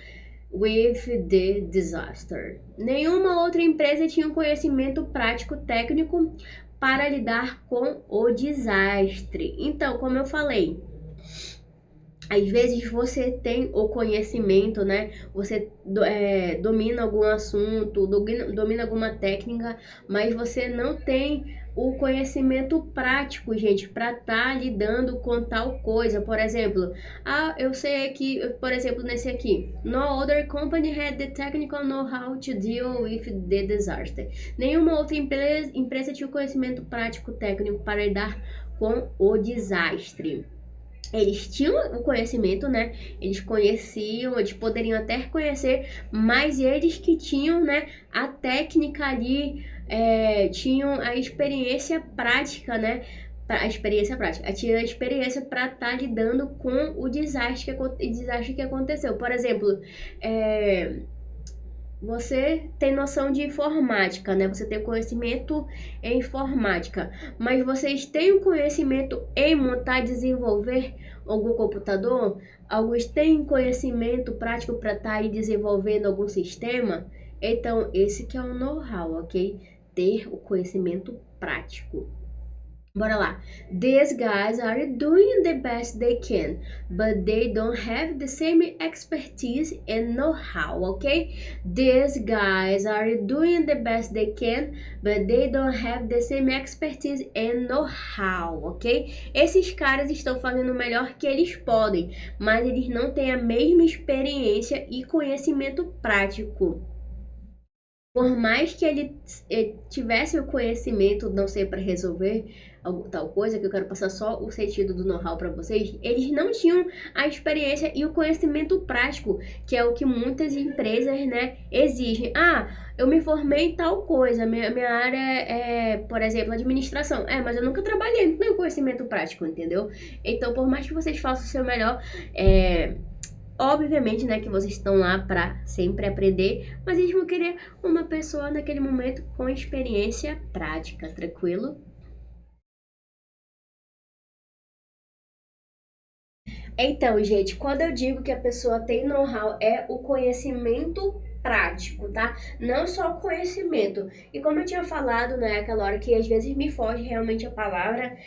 with the disaster. Nenhuma outra empresa tinha um conhecimento prático técnico para lidar com o desastre. Então, como eu falei, às vezes você tem o conhecimento, né? Você domina algum assunto, domina alguma técnica, mas você não tem o conhecimento prático, gente, para estar lidando com tal coisa. Por exemplo, eu sei que, por exemplo, nesse aqui, no other company had the technical know-how to deal with the disaster. Nenhuma outra empresa tinha o conhecimento prático técnico para lidar com o desastre. Eles tinham o conhecimento, né? Eles conheciam, eles poderiam até conhecer, mas eles que tinham, né, a técnica ali, tinham a experiência prática, né? A experiência prática, tinha a experiência para estar lidando com o desastre que aconteceu. Por exemplo, você tem noção de informática, né? Você tem conhecimento em informática, mas vocês têm o conhecimento em montar e desenvolver algum computador? Alguns têm conhecimento prático para estar aí desenvolvendo algum sistema? Então, esse que é o know-how, ok? Ter o conhecimento prático. Bora lá. These guys are doing the best they can, but they don't have the same expertise and know-how, ok? These guys are doing the best they can, but they don't have the same expertise and know-how, ok? Esses caras estão fazendo o melhor que eles podem, mas eles não têm a mesma experiência e conhecimento prático. Por mais que ele tivesse o conhecimento, não sei, para resolver tal coisa, que eu quero passar só o sentido do know-how para vocês, eles não tinham a experiência e o conhecimento prático, que é o que muitas empresas, né, exigem. Ah, eu me formei em tal coisa, minha área é, por exemplo, administração. Mas eu nunca trabalhei, não tenho conhecimento prático, entendeu? Então, por mais que vocês façam o seu melhor, obviamente, né, que vocês estão lá para sempre aprender, mas eles vão querer uma pessoa naquele momento com experiência prática, tranquilo? Então, gente, quando eu digo que a pessoa tem know-how, é o conhecimento prático, tá? Não só o conhecimento. E como eu tinha falado, né, aquela hora que às vezes me foge realmente a palavra,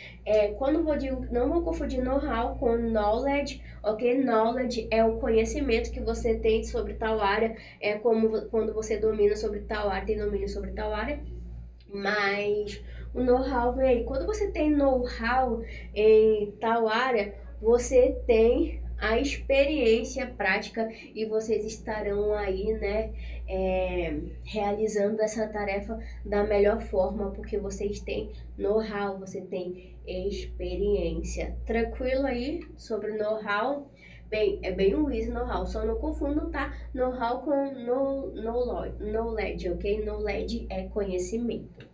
quando eu digo, não vou confundir know-how com knowledge, ok? Knowledge é o conhecimento que você tem sobre tal área, é como quando você domina sobre tal área, tem domínio sobre tal área, mas o know-how vem aí. Quando você tem know-how em tal área, você tem a experiência prática e vocês estarão aí, né, realizando essa tarefa da melhor forma, porque vocês têm know-how, você tem experiência. Tranquilo aí sobre know-how? Bem, é bem o easy know-how, só não confundam, tá? Know-how com knowledge, ok? Knowledge é conhecimento.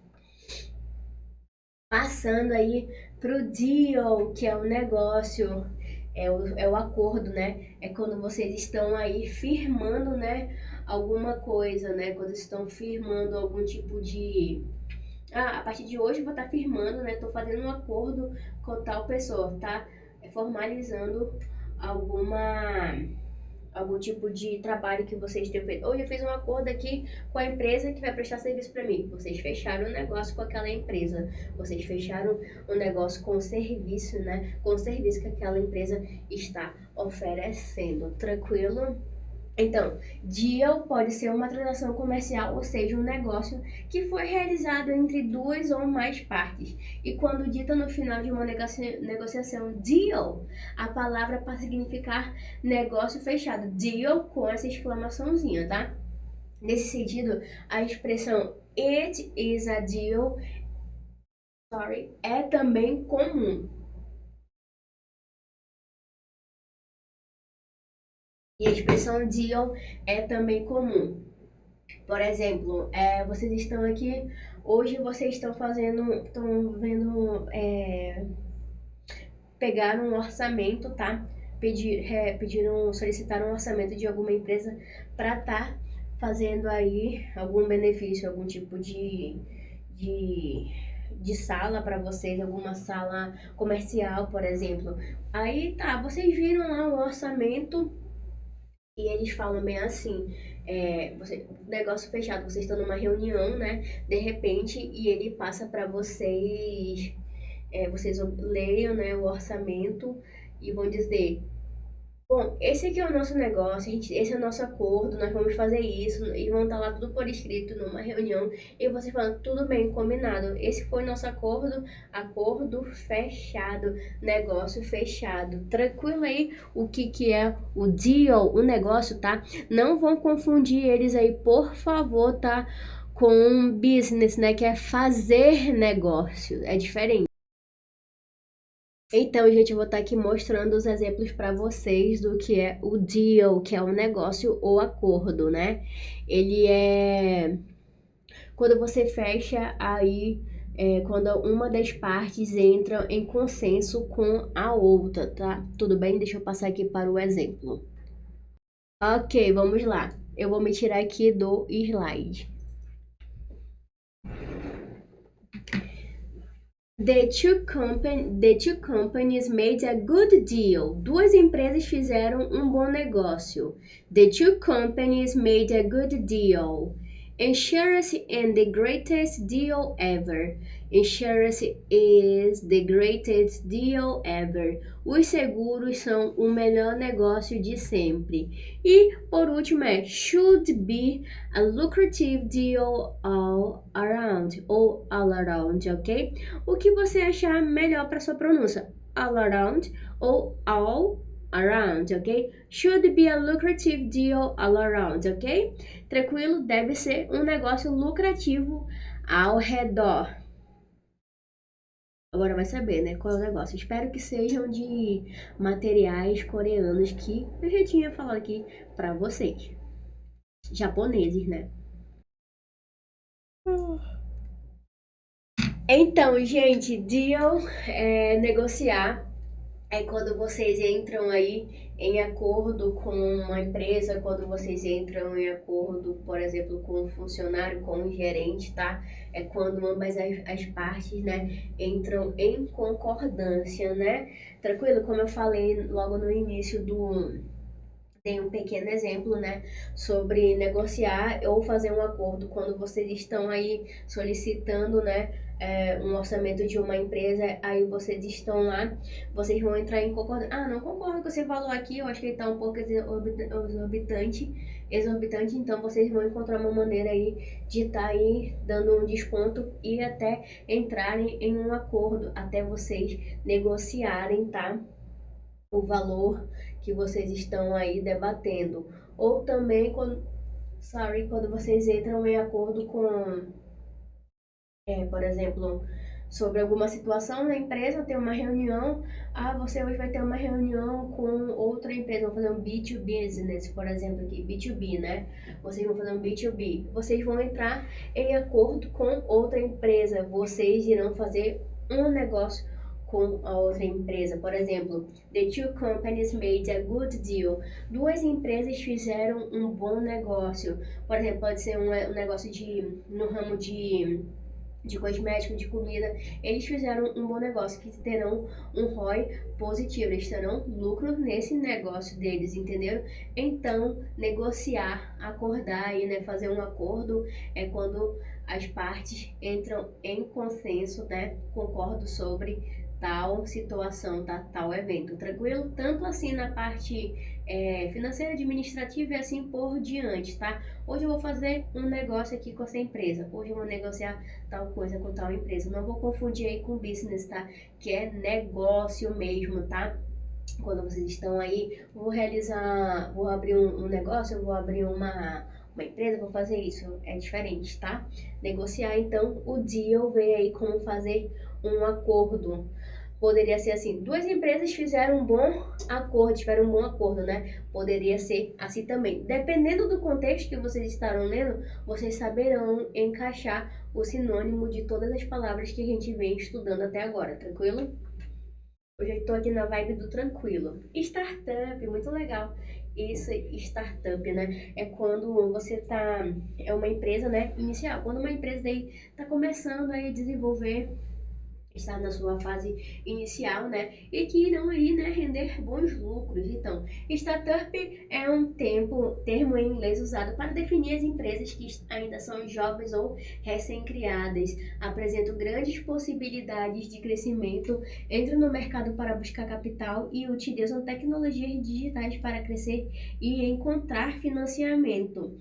Passando aí pro deal, que é o negócio, é o acordo, né? É quando vocês estão aí firmando, né, alguma coisa, né? Quando estão firmando algum tipo de... a partir de hoje eu vou estar firmando, né? Tô fazendo um acordo com tal pessoa, tá? Formalizando algum tipo de trabalho que vocês tenham feito. Hoje eu fiz um acordo aqui com a empresa que vai prestar serviço para mim. Vocês fecharam um negócio com aquela empresa. Vocês fecharam um negócio com o serviço, né? Com o serviço que aquela empresa está oferecendo. Tranquilo? Então, deal pode ser uma transação comercial, ou seja, um negócio que foi realizado entre duas ou mais partes. E quando dita no final de uma negociação deal, a palavra passa a significar negócio fechado. Deal com essa exclamaçãozinha, tá? Nesse sentido, a expressão it is a deal, é também comum. E a expressão deal é também comum. Por exemplo, vocês estão aqui, hoje vocês estão vendo, pegar um orçamento, tá? Solicitaram um orçamento de alguma empresa para estar fazendo aí algum benefício, algum tipo de sala para vocês, alguma sala comercial, por exemplo. Aí tá, vocês viram lá o orçamento e eles falam bem assim, negócio fechado, vocês estão numa reunião, né? De repente, e ele passa para vocês, vocês leiam, né, o orçamento e vão dizer: bom, esse aqui é o nosso negócio, esse é o nosso acordo, nós vamos fazer isso, e vão estar lá tudo por escrito numa reunião, e você falando, tudo bem, combinado, esse foi nosso acordo fechado, negócio fechado. Tranquilo aí o que é o deal, o negócio, tá? Não vão confundir eles aí, por favor, tá? Com business, né, que é fazer negócio, é diferente. Então, gente, eu vou estar aqui mostrando os exemplos para vocês do que é o deal, que é um negócio ou acordo, né? Ele é quando você fecha aí, quando uma das partes entra em consenso com a outra, tá? Tudo bem? Deixa eu passar aqui para o exemplo. Ok, vamos lá. Eu vou me tirar aqui do slide. The two companies made a good deal. Duas empresas fizeram um bom negócio. The two companies made a good deal. Insurance and the greatest deal ever. Insurance is the greatest deal ever. Os seguros são o melhor negócio de sempre. E por último é should be a lucrative deal all around ou all around, ok? O que você achar melhor para sua pronúncia, all around ou all around, ok? Should be a lucrative deal all around, ok? Tranquilo? Deve ser um negócio lucrativo ao redor. Agora vai saber, né, qual é o negócio. Espero que sejam de materiais coreanos que eu já tinha falado aqui para vocês. Japoneses, né? Então, gente, deal é negociar. É quando vocês entram aí em acordo com uma empresa, quando vocês entram em acordo, por exemplo, com um funcionário, com um gerente, tá? É quando ambas as partes, né, entram em concordância, né? Tranquilo? Como eu falei logo no início tem um pequeno exemplo, né, sobre negociar ou fazer um acordo quando vocês estão aí solicitando, né, um orçamento de uma empresa, aí vocês estão lá, vocês vão entrar em concordância. Ah, não concordo com você falou aqui, eu acho que ele está um pouco exorbitante, então vocês vão encontrar uma maneira aí de estar aí dando um desconto e até entrarem em um acordo, até vocês negociarem, tá? O valor que vocês estão aí debatendo. Ou também quando vocês entram em acordo com, por exemplo, sobre alguma situação na empresa, tem uma reunião, você hoje vai ter uma reunião com outra empresa, vão fazer um B2B business, por exemplo, aqui, B2B, né? Vocês vão fazer um B2B. Vocês vão entrar em acordo com outra empresa, vocês irão fazer um negócio com a outra empresa. Por exemplo, the two companies made a good deal. Duas empresas fizeram um bom negócio. Por exemplo, pode ser um negócio no ramo de cosmético, de comida, eles fizeram um bom negócio, que terão um ROI positivo, eles terão lucro nesse negócio deles, entenderam? Então, negociar, acordar aí, né, fazer um acordo é quando as partes entram em consenso, né, concordo sobre tal situação, tá, tal evento, tranquilo? Tanto assim na parte financeira, administrativa e assim por diante, tá? Hoje eu vou fazer um negócio aqui com essa empresa, hoje eu vou negociar tal coisa com tal empresa. Não vou confundir aí com business, tá? Que é negócio mesmo, tá? Quando vocês estão aí, vou abrir um negócio, eu vou abrir uma empresa, vou fazer isso. É diferente, tá? Negociar, então, o deal veio aí como fazer um acordo. Poderia ser assim, duas empresas fizeram um bom acordo, tiveram um bom acordo, né? Poderia ser assim também. Dependendo do contexto que vocês estarão lendo, vocês saberão encaixar o sinônimo de todas as palavras que a gente vem estudando até agora, tranquilo? Hoje eu estou aqui na vibe do tranquilo. Startup, muito legal. Isso, startup, né? É quando você tá. É uma empresa, né? Inicial. Quando uma empresa aí tá começando aí a desenvolver, está na sua fase inicial, né? E que irão aí, né, render bons lucros. Então, startup é um termo em inglês usado para definir as empresas que ainda são jovens ou recém-criadas, apresentam grandes possibilidades de crescimento, entram no mercado para buscar capital e utilizam tecnologias digitais para crescer e encontrar financiamento.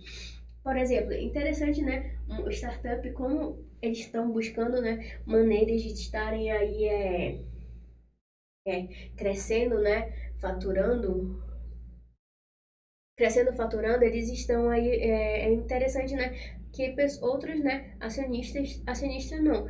Por exemplo, interessante, né? Um startup, como eles estão buscando, né, maneiras de estarem aí crescendo, né, faturando, faturando, eles estão aí, é interessante, né, que outros, né, acionistas não,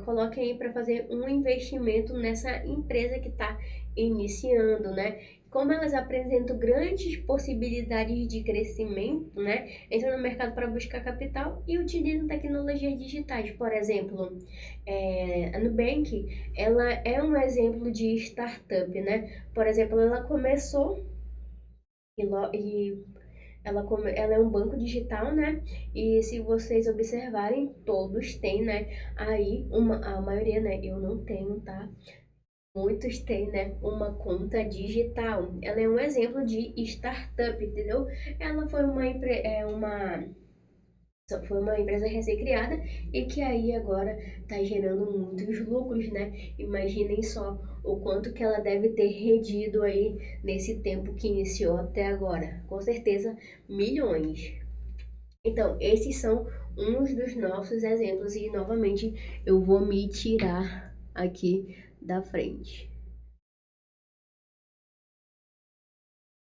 coloquem aí para fazer um investimento nessa empresa que está iniciando, né? Como elas apresentam grandes possibilidades de crescimento, né? Entram no mercado para buscar capital e utilizam tecnologias digitais. Por exemplo, a Nubank, ela é um exemplo de startup, né? Por exemplo, ela começou e ela é um banco digital, né? E se vocês observarem, todos têm, né? Aí, a maioria, né? Eu não tenho, tá? Muitos têm, né, uma conta digital. Ela é um exemplo de startup, entendeu? Ela foi uma empresa recém-criada e que aí agora está gerando muitos lucros, né? Imaginem só o quanto que ela deve ter rendido aí nesse tempo que iniciou até agora. Com certeza, milhões. Então, esses são uns dos nossos exemplos e novamente eu vou me tirar aqui da frente.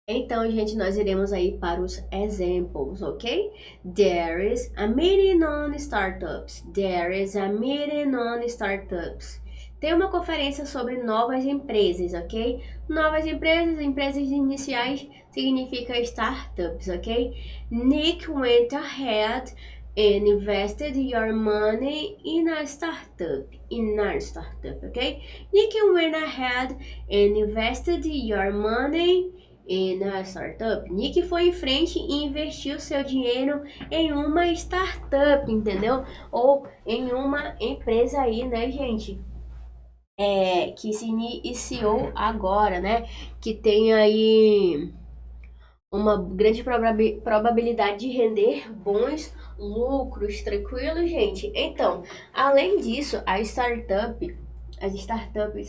Então, gente, nós iremos aí para os exemplos, ok? There is a meeting on startups. There is a meeting on startups. Tem uma conferência sobre novas empresas, ok? Novas empresas, empresas iniciais, significa startups, ok? Nick went ahead and invested your money in a startup. In our startup, ok? Nick went ahead and invested your money e na startup, Nick foi em frente e investiu seu dinheiro em uma startup, entendeu? Ou em uma empresa aí, né, gente? Que se iniciou agora, né? Que tem aí uma grande probabilidade de render bons lucros, tranquilo, gente? Então, além disso, as startups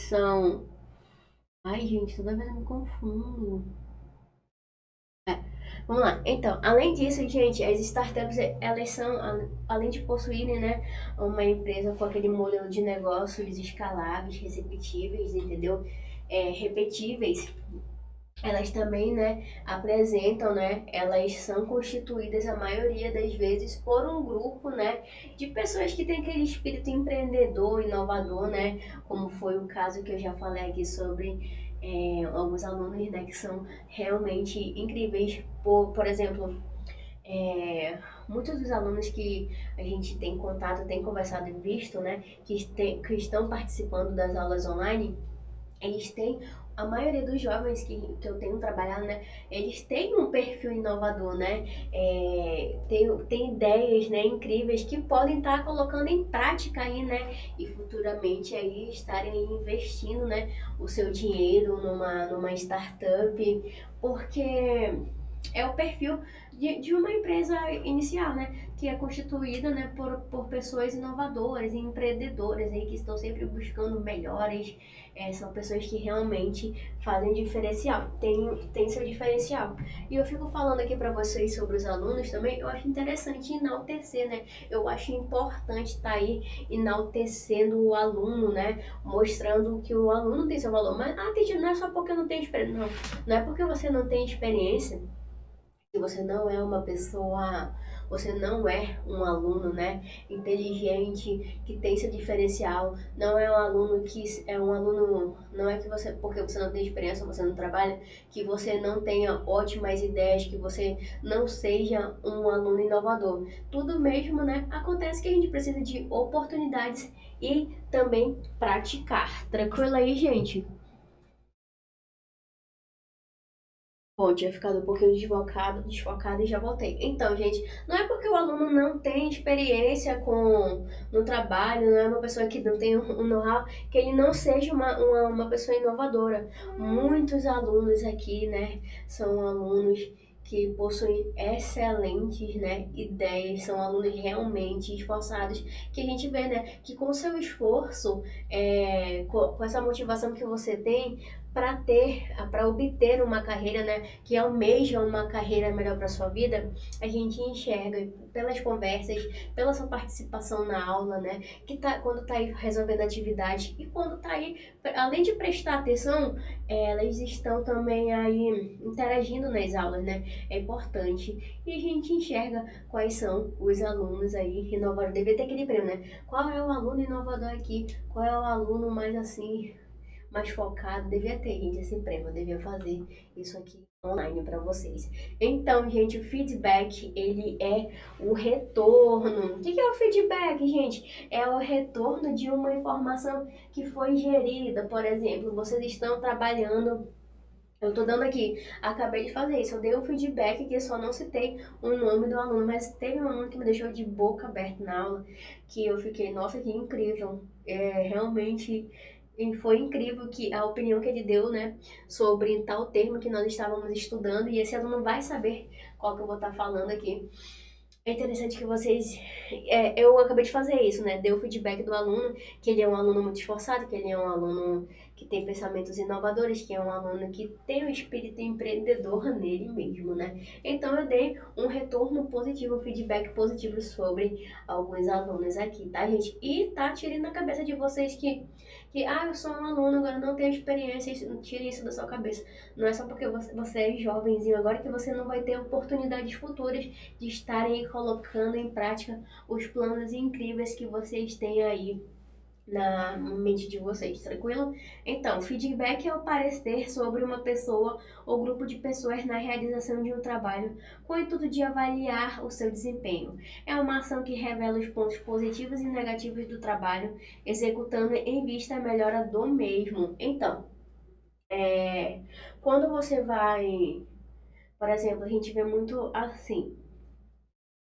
são. Ai, gente, toda vez eu me confundo. Vamos lá. Então, além disso, gente, as startups, elas são, além de possuírem, né, uma empresa com aquele modelo de negócios escaláveis, repetíveis, entendeu? Repetíveis, elas também, né, apresentam, né, elas são constituídas a maioria das vezes por um grupo, né, de pessoas que têm aquele espírito empreendedor, inovador, né, como foi o caso que eu já falei aqui sobre alguns alunos, né, que são realmente incríveis. Por exemplo, muitos dos alunos que a gente tem contato, tem conversado e visto, né, que estão participando das aulas online, eles têm, a maioria dos jovens que eu tenho trabalhado, né, eles têm um perfil inovador, né, tem ideias, né, incríveis que podem estar colocando em prática aí, né, e futuramente aí estarem investindo, né, o seu dinheiro numa startup, porque é o perfil de uma empresa inicial, né? Que é constituída, né, por pessoas inovadoras e empreendedoras aí, que estão sempre buscando melhores. São pessoas que realmente fazem diferencial, tem seu diferencial. E eu fico falando aqui para vocês sobre os alunos também, eu acho interessante enaltecer, né? Eu acho importante estar aí enaltecendo o aluno, né? Mostrando que o aluno tem seu valor. Mas, teacher, não é só porque eu não tenho experiência. Não, não é porque você não tem experiência que você não é uma pessoa, você não é um aluno, né, inteligente, que tem seu diferencial, não é um aluno que é um aluno, não é que você, porque você não tem experiência, você não trabalha, que você não tenha ótimas ideias, que você não seja um aluno inovador. Tudo mesmo, né, acontece que a gente precisa de oportunidades e também praticar. Tranquilo aí, gente? Bom, tinha ficado um pouquinho desfocado e já voltei. Então, gente, não é porque o aluno não tem experiência no trabalho, não é uma pessoa que não tem um know-how, que ele não seja uma pessoa inovadora. Muitos alunos aqui, né, são alunos que possuem excelentes, né, ideias, são alunos realmente esforçados, que a gente vê, né, que com seu esforço, com essa motivação que você tem, para obter uma carreira, né, que almeja uma carreira melhor para sua vida, a gente enxerga pelas conversas, pela sua participação na aula, né, que tá quando tá aí resolvendo atividade e quando tá aí, além de prestar atenção, elas estão também aí interagindo nas aulas, né? É importante. E a gente enxerga quais são os alunos aí inovadores. Devia ter aquele prêmio, né? Qual é o aluno inovador aqui? Qual é o aluno mais assim, mais focado? Devia ter, gente, esse prêmio. Eu devia fazer isso aqui online para vocês. Então, gente, o feedback, ele é o retorno. O que é o feedback, gente? É o retorno de uma informação que foi gerida. Por exemplo, vocês estão trabalhando. Eu tô dando aqui, acabei de fazer isso. Eu dei um feedback que eu só não citei o nome do aluno, mas teve um aluno que me deixou de boca aberta na aula, que eu fiquei, nossa, que incrível. Realmente e foi incrível que a opinião que ele deu, né, sobre tal termo que nós estávamos estudando, e esse aluno vai saber qual que eu vou estar falando aqui. É interessante que vocês. Eu acabei de fazer isso, né? Deu o feedback do aluno, que ele é um aluno muito esforçado, que ele é um aluno que tem pensamentos inovadores, que é um aluno que tem um espírito empreendedor nele mesmo, né? Então eu dei um retorno positivo, um feedback positivo sobre alguns alunos aqui, tá, gente? E tá tirando na cabeça de vocês que eu sou um aluno, agora não tenho experiência, tire isso da sua cabeça. Não é só porque você é jovenzinho agora que você não vai ter oportunidades futuras de estarem colocando em prática os planos incríveis que vocês têm aí na mente de vocês, tranquilo? Então, feedback é o parecer sobre uma pessoa ou grupo de pessoas na realização de um trabalho com o intuito de avaliar o seu desempenho. É uma ação que revela os pontos positivos e negativos do trabalho, executando em vista a melhora do mesmo. Então, quando você vai, por exemplo, a gente vê muito assim,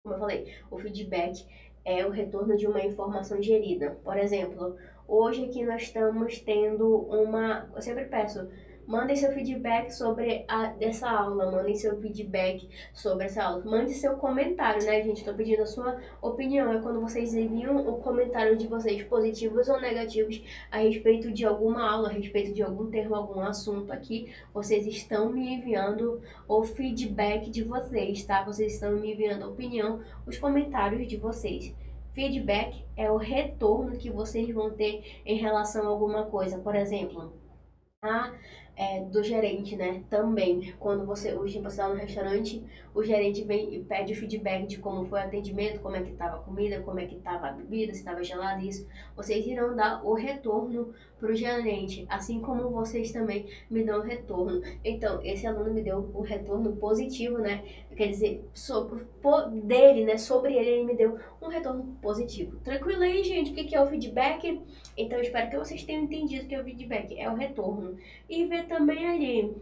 como eu falei, o feedback é o retorno de uma informação gerida. Por exemplo, hoje aqui nós estamos tendo uma. Eu sempre peço, mandem seu feedback sobre essa aula, mandem seu feedback sobre essa aula, mande seu comentário, né, gente? Estou pedindo a sua opinião. É quando vocês enviam o comentário de vocês, positivos ou negativos, a respeito de alguma aula, a respeito de algum termo, algum assunto aqui, vocês estão me enviando o feedback de vocês, tá? Vocês estão me enviando a opinião, os comentários de vocês. Feedback é o retorno que vocês vão ter em relação a alguma coisa. Por exemplo, do gerente, né? Também, quando você hoje você está no restaurante, o gerente vem e pede feedback de como foi o atendimento, como é que estava a comida, como é que estava a bebida, se estava gelado, isso. Vocês irão dar o retorno para o gerente, assim como vocês também me dão o retorno. Então, esse aluno me deu o retorno positivo, né? Quer dizer, dele, né? Sobre ele me deu um retorno positivo. Tranquilo aí, gente? O que é o feedback? Então, eu espero que vocês tenham entendido que é o feedback, é o retorno. E ver também ali,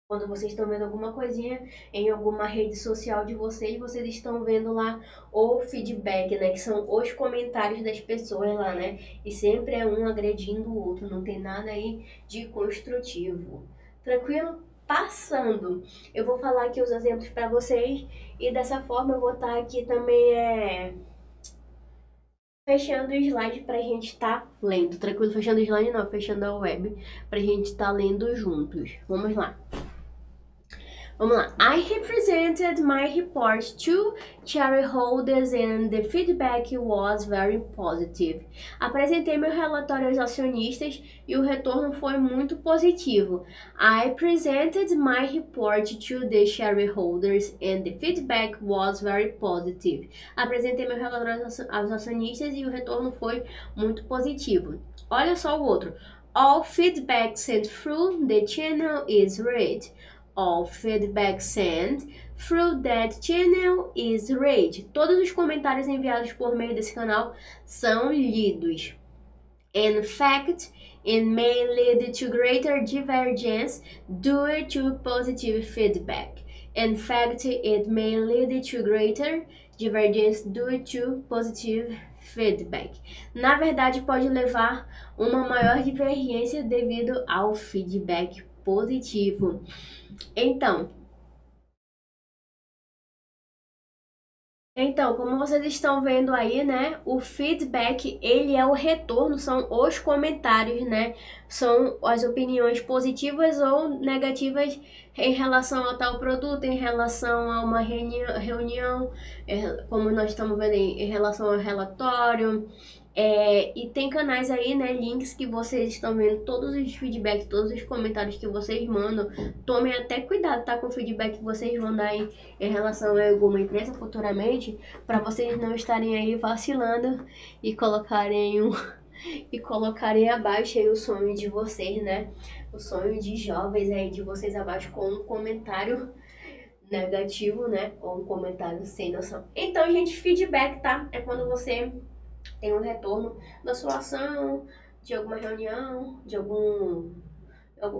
quando vocês estão vendo alguma coisinha em alguma rede social de vocês, vocês estão vendo lá o feedback, né? Que são os comentários das pessoas lá, né? E sempre é um agredindo o outro, não tem nada aí de construtivo. Tranquilo? Passando, eu vou falar aqui os exemplos para vocês e dessa forma eu vou estar aqui também fechando o slide pra gente estar lendo. Tranquilo? Fechando o slide não, fechando a web pra gente estar lendo juntos. Vamos lá. Vamos lá. I represented my report to shareholders and the feedback was very positive. Apresentei meu relatório aos acionistas e o retorno foi muito positivo. I presented my report to the shareholders and the feedback was very positive. Apresentei meu relatório aos acionistas e o retorno foi muito positivo. Olha só o outro. All feedback sent through the channel is read. All feedback sent through that channel is read. Todos os comentários enviados por meio desse canal são lidos. In fact, it may lead to greater divergence due to positive feedback. In fact, it may lead to greater divergence due to positive feedback. Na verdade, pode levar uma maior divergência devido ao feedback positivo. Então, Então, como vocês estão vendo aí, né, o feedback, ele é o retorno, são os comentários, né, são as opiniões positivas ou negativas em relação a tal produto, em relação a uma reunião, como nós estamos vendo aí, em relação ao relatório, e tem canais aí, né, links que vocês estão vendo, todos os feedbacks, todos os comentários que vocês mandam, tomem até cuidado, tá, com o feedback que vocês mandam aí em relação a alguma empresa futuramente, para vocês não estarem aí vacilando e colocarem e colocarem abaixo aí o sonho de vocês, né? O sonho de jovens aí de vocês abaixo com um comentário negativo, né? Ou um comentário sem noção. Então, gente, feedback, tá? É quando você tem um retorno da sua ação, de alguma reunião, de algum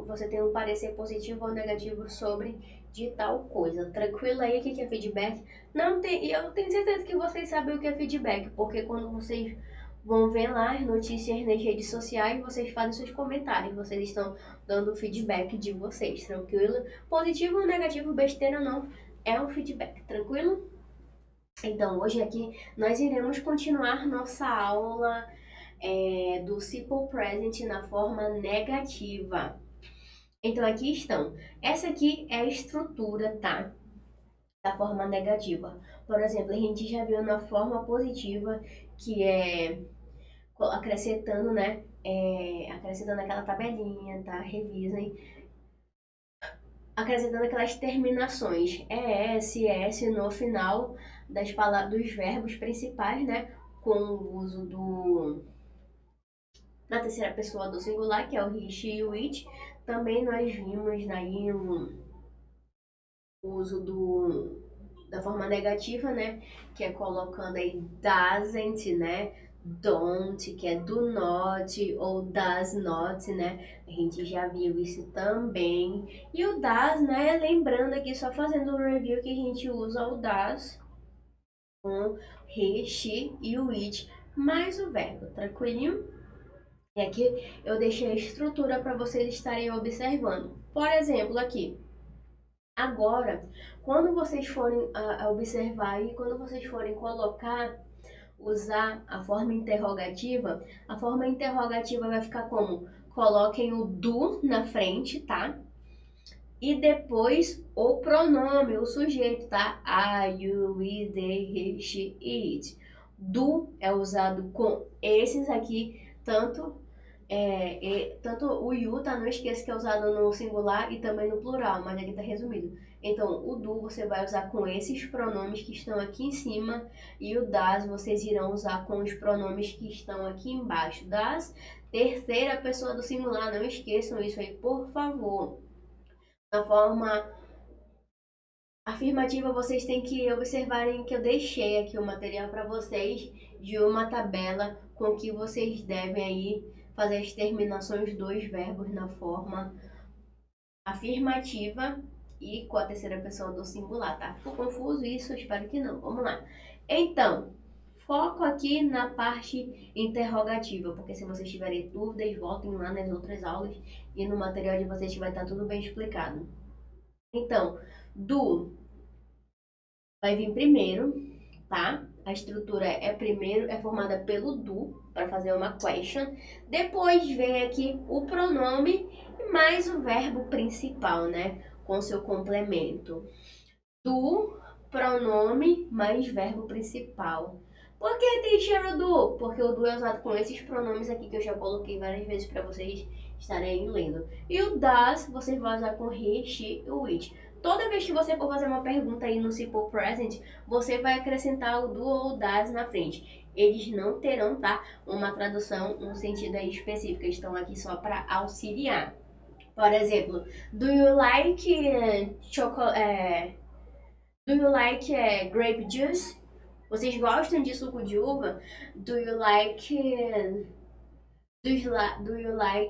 você tem um parecer positivo ou negativo sobre de tal coisa. Tranquilo aí, o que é feedback? Não tem, e eu tenho certeza que vocês sabem o que é feedback, porque quando vocês vão ver lá as notícias nas redes sociais, vocês fazem seus comentários, vocês estão dando feedback de vocês, tranquilo? Positivo ou negativo, besteira não, é um feedback, tranquilo? Então, hoje aqui nós iremos continuar nossa aula do simple present na forma negativa. Então, aqui estão. Essa aqui é a estrutura, tá? Da forma negativa. Por exemplo, a gente já viu na forma positiva, que é acrescentando, né? Acrescentando aquela tabelinha, tá? Revisem. Acrescentando aquelas terminações ES, S no final das palavras, dos verbos principais, né? Com o uso na terceira pessoa do singular, que é o he, she e o it. Também nós vimos aí o uso da forma negativa, né? Que é colocando aí doesn't, né? Don't, que é do not, ou does not, né? A gente já viu isso também. E o does, né? Lembrando aqui, só fazendo um review, que a gente usa o does com he, she e o it, mais o verbo, tranquilinho? E aqui eu deixei a estrutura para vocês estarem observando. Por exemplo, aqui, agora, quando vocês forem observar e quando vocês forem usar a forma interrogativa vai ficar como? Coloquem o do na frente, tá? E depois o pronome, o sujeito, tá? I, you, we, they, he, she, it. Do é usado com esses aqui, tanto o you, tá? Não esqueça que é usado no singular e também no plural, mas aqui tá resumido. Então, o do você vai usar com esses pronomes que estão aqui em cima e o das vocês irão usar com os pronomes que estão aqui embaixo. Das, terceira pessoa do singular, não esqueçam isso aí, por favor. Na forma afirmativa, vocês têm que observarem que eu deixei aqui o material para vocês de uma tabela com que vocês devem aí fazer as terminações dos verbos na forma afirmativa e com a terceira pessoa do singular, tá? Ficou confuso isso? Espero que não. Vamos lá. Então, foco aqui na parte interrogativa, porque se vocês tiverem dúvidas, voltem lá nas outras aulas e no material de vocês vai estar tudo bem explicado. Então, do vai vir primeiro, tá? A estrutura é formada pelo do, para fazer uma question. Depois vem aqui o pronome mais o verbo principal, né? Com seu complemento. Do, pronome mais verbo principal. Por que teacher o do? Porque o do é usado com esses pronomes aqui que eu já coloquei várias vezes para vocês estarem lendo. E o das, vocês vão usar com he, she e o it. Toda vez que você for fazer uma pergunta aí no simple present, você vai acrescentar o do ou o das na frente. Eles não terão, tá, uma tradução no sentido aí específico, eles estão aqui só para auxiliar. Por exemplo, do you like chocolate? Do you like grape juice? Vocês gostam de suco de uva? Do you like do you like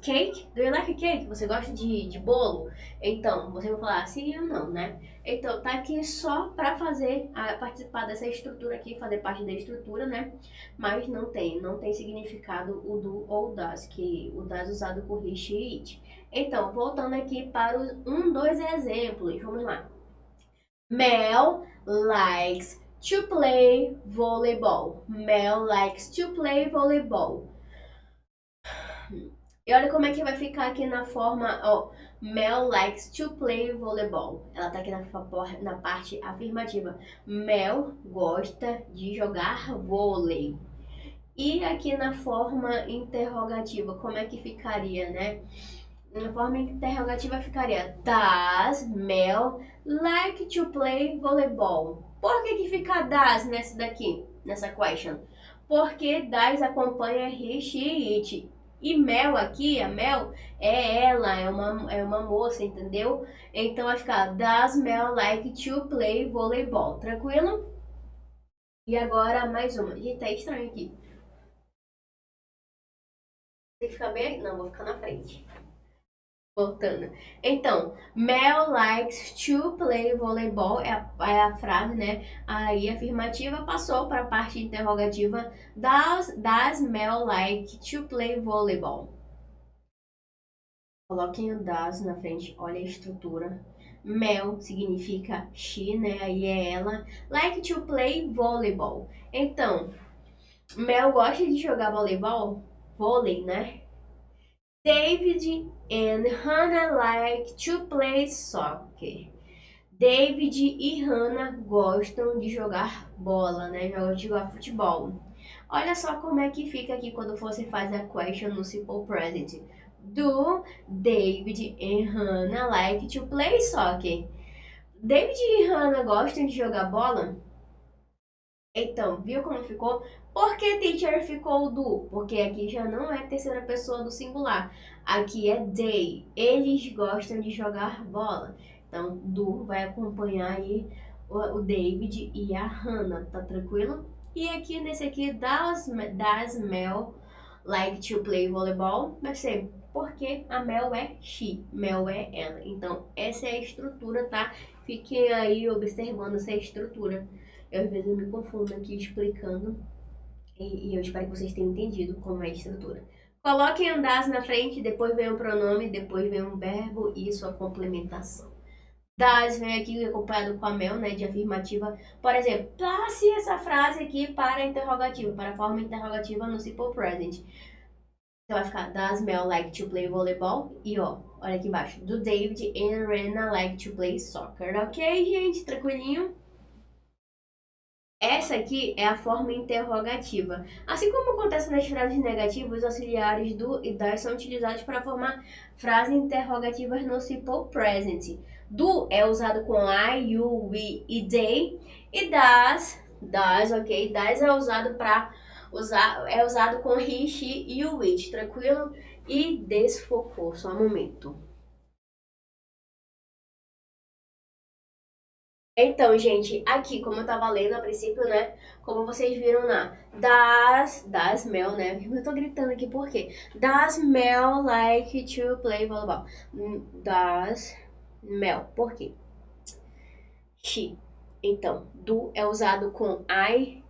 cake? Do you like cake? Você gosta de bolo? Então, você vai falar sim ou não, né? Então, tá aqui só para participar dessa estrutura aqui, fazer parte da estrutura, né? Mas não tem significado o do ou das, que o das usado com he, she e it. Então, voltando aqui para dois exemplos, vamos lá. Mel likes to play volleyball. Mel likes to play volleyball. E olha como é que vai ficar aqui na forma, ó. Mel likes to play volleyball. Ela tá aqui na parte afirmativa. Mel gosta de jogar vôlei. E aqui na forma interrogativa, como é que ficaria, né? Na forma interrogativa ficaria Does Mel like to play volleyball? Por que fica does nessa daqui, nessa question? Porque does acompanha he, she, it. E Mel aqui, a Mel, é ela, é uma moça, entendeu? Então vai ficar Does Mel like to play volleyball? Tranquilo? E agora mais uma. Gente, tá estranho aqui. Tem que ficar bem aqui. Não, vou ficar na frente. Voltando. Então, Mel likes to play volleyball é a frase, né? Aí afirmativa passou para a parte interrogativa. Does Mel like to play volleyball? Coloquem o does na frente, olha a estrutura. Mel significa she, né? Aí é ela. Like to play volleyball. Então, Mel gosta de jogar voleibol? Vôlei, né? David and Hannah like to play soccer. David e Hannah gostam de jogar bola, né? De jogar futebol. Olha só como é que fica aqui quando você faz a question no simple present. Do David and Hannah like to play soccer? David e Hannah gostam de jogar bola? Então, viu como ficou? Por que teacher ficou do? Porque aqui já não é terceira pessoa do singular. Aqui é they. Eles gostam de jogar bola. Então, do vai acompanhar aí o David e a Hannah, tá tranquilo? E aqui nesse aqui, does Mel like to play volleyball? Vai ser porque a Mel é she, Mel é ela. Então, essa é a estrutura, tá? Fiquem aí observando essa estrutura. Eu às vezes eu me confundo aqui explicando e eu espero que vocês tenham entendido como é a estrutura. Coloquem andas na frente, depois vem o pronome, depois vem um verbo e sua complementação. Das vem aqui acompanhado com a Mel, né, de afirmativa. Por exemplo, passe essa frase aqui para a interrogativa, para a forma interrogativa no simple present. Então vai ficar, does Mel like to play volleyball? E ó, olha aqui embaixo, do David and Rena like to play soccer. Ok, gente? Tranquilinho? Essa aqui é a forma interrogativa. Assim como acontece nas frases negativas, os auxiliares do e das são utilizados para formar frases interrogativas no simple present. Do é usado com I, you, we e they. E das, ok? Das é usado é usado com he, she e o it, tranquilo? E desfocou, só um momento. Então, gente, aqui, como eu tava lendo a princípio, né? Como vocês viram das Mel, né? Eu tô gritando aqui por quê? Does Mel like to play volleyball? Does Mel, por quê? She. Então, do é usado com I,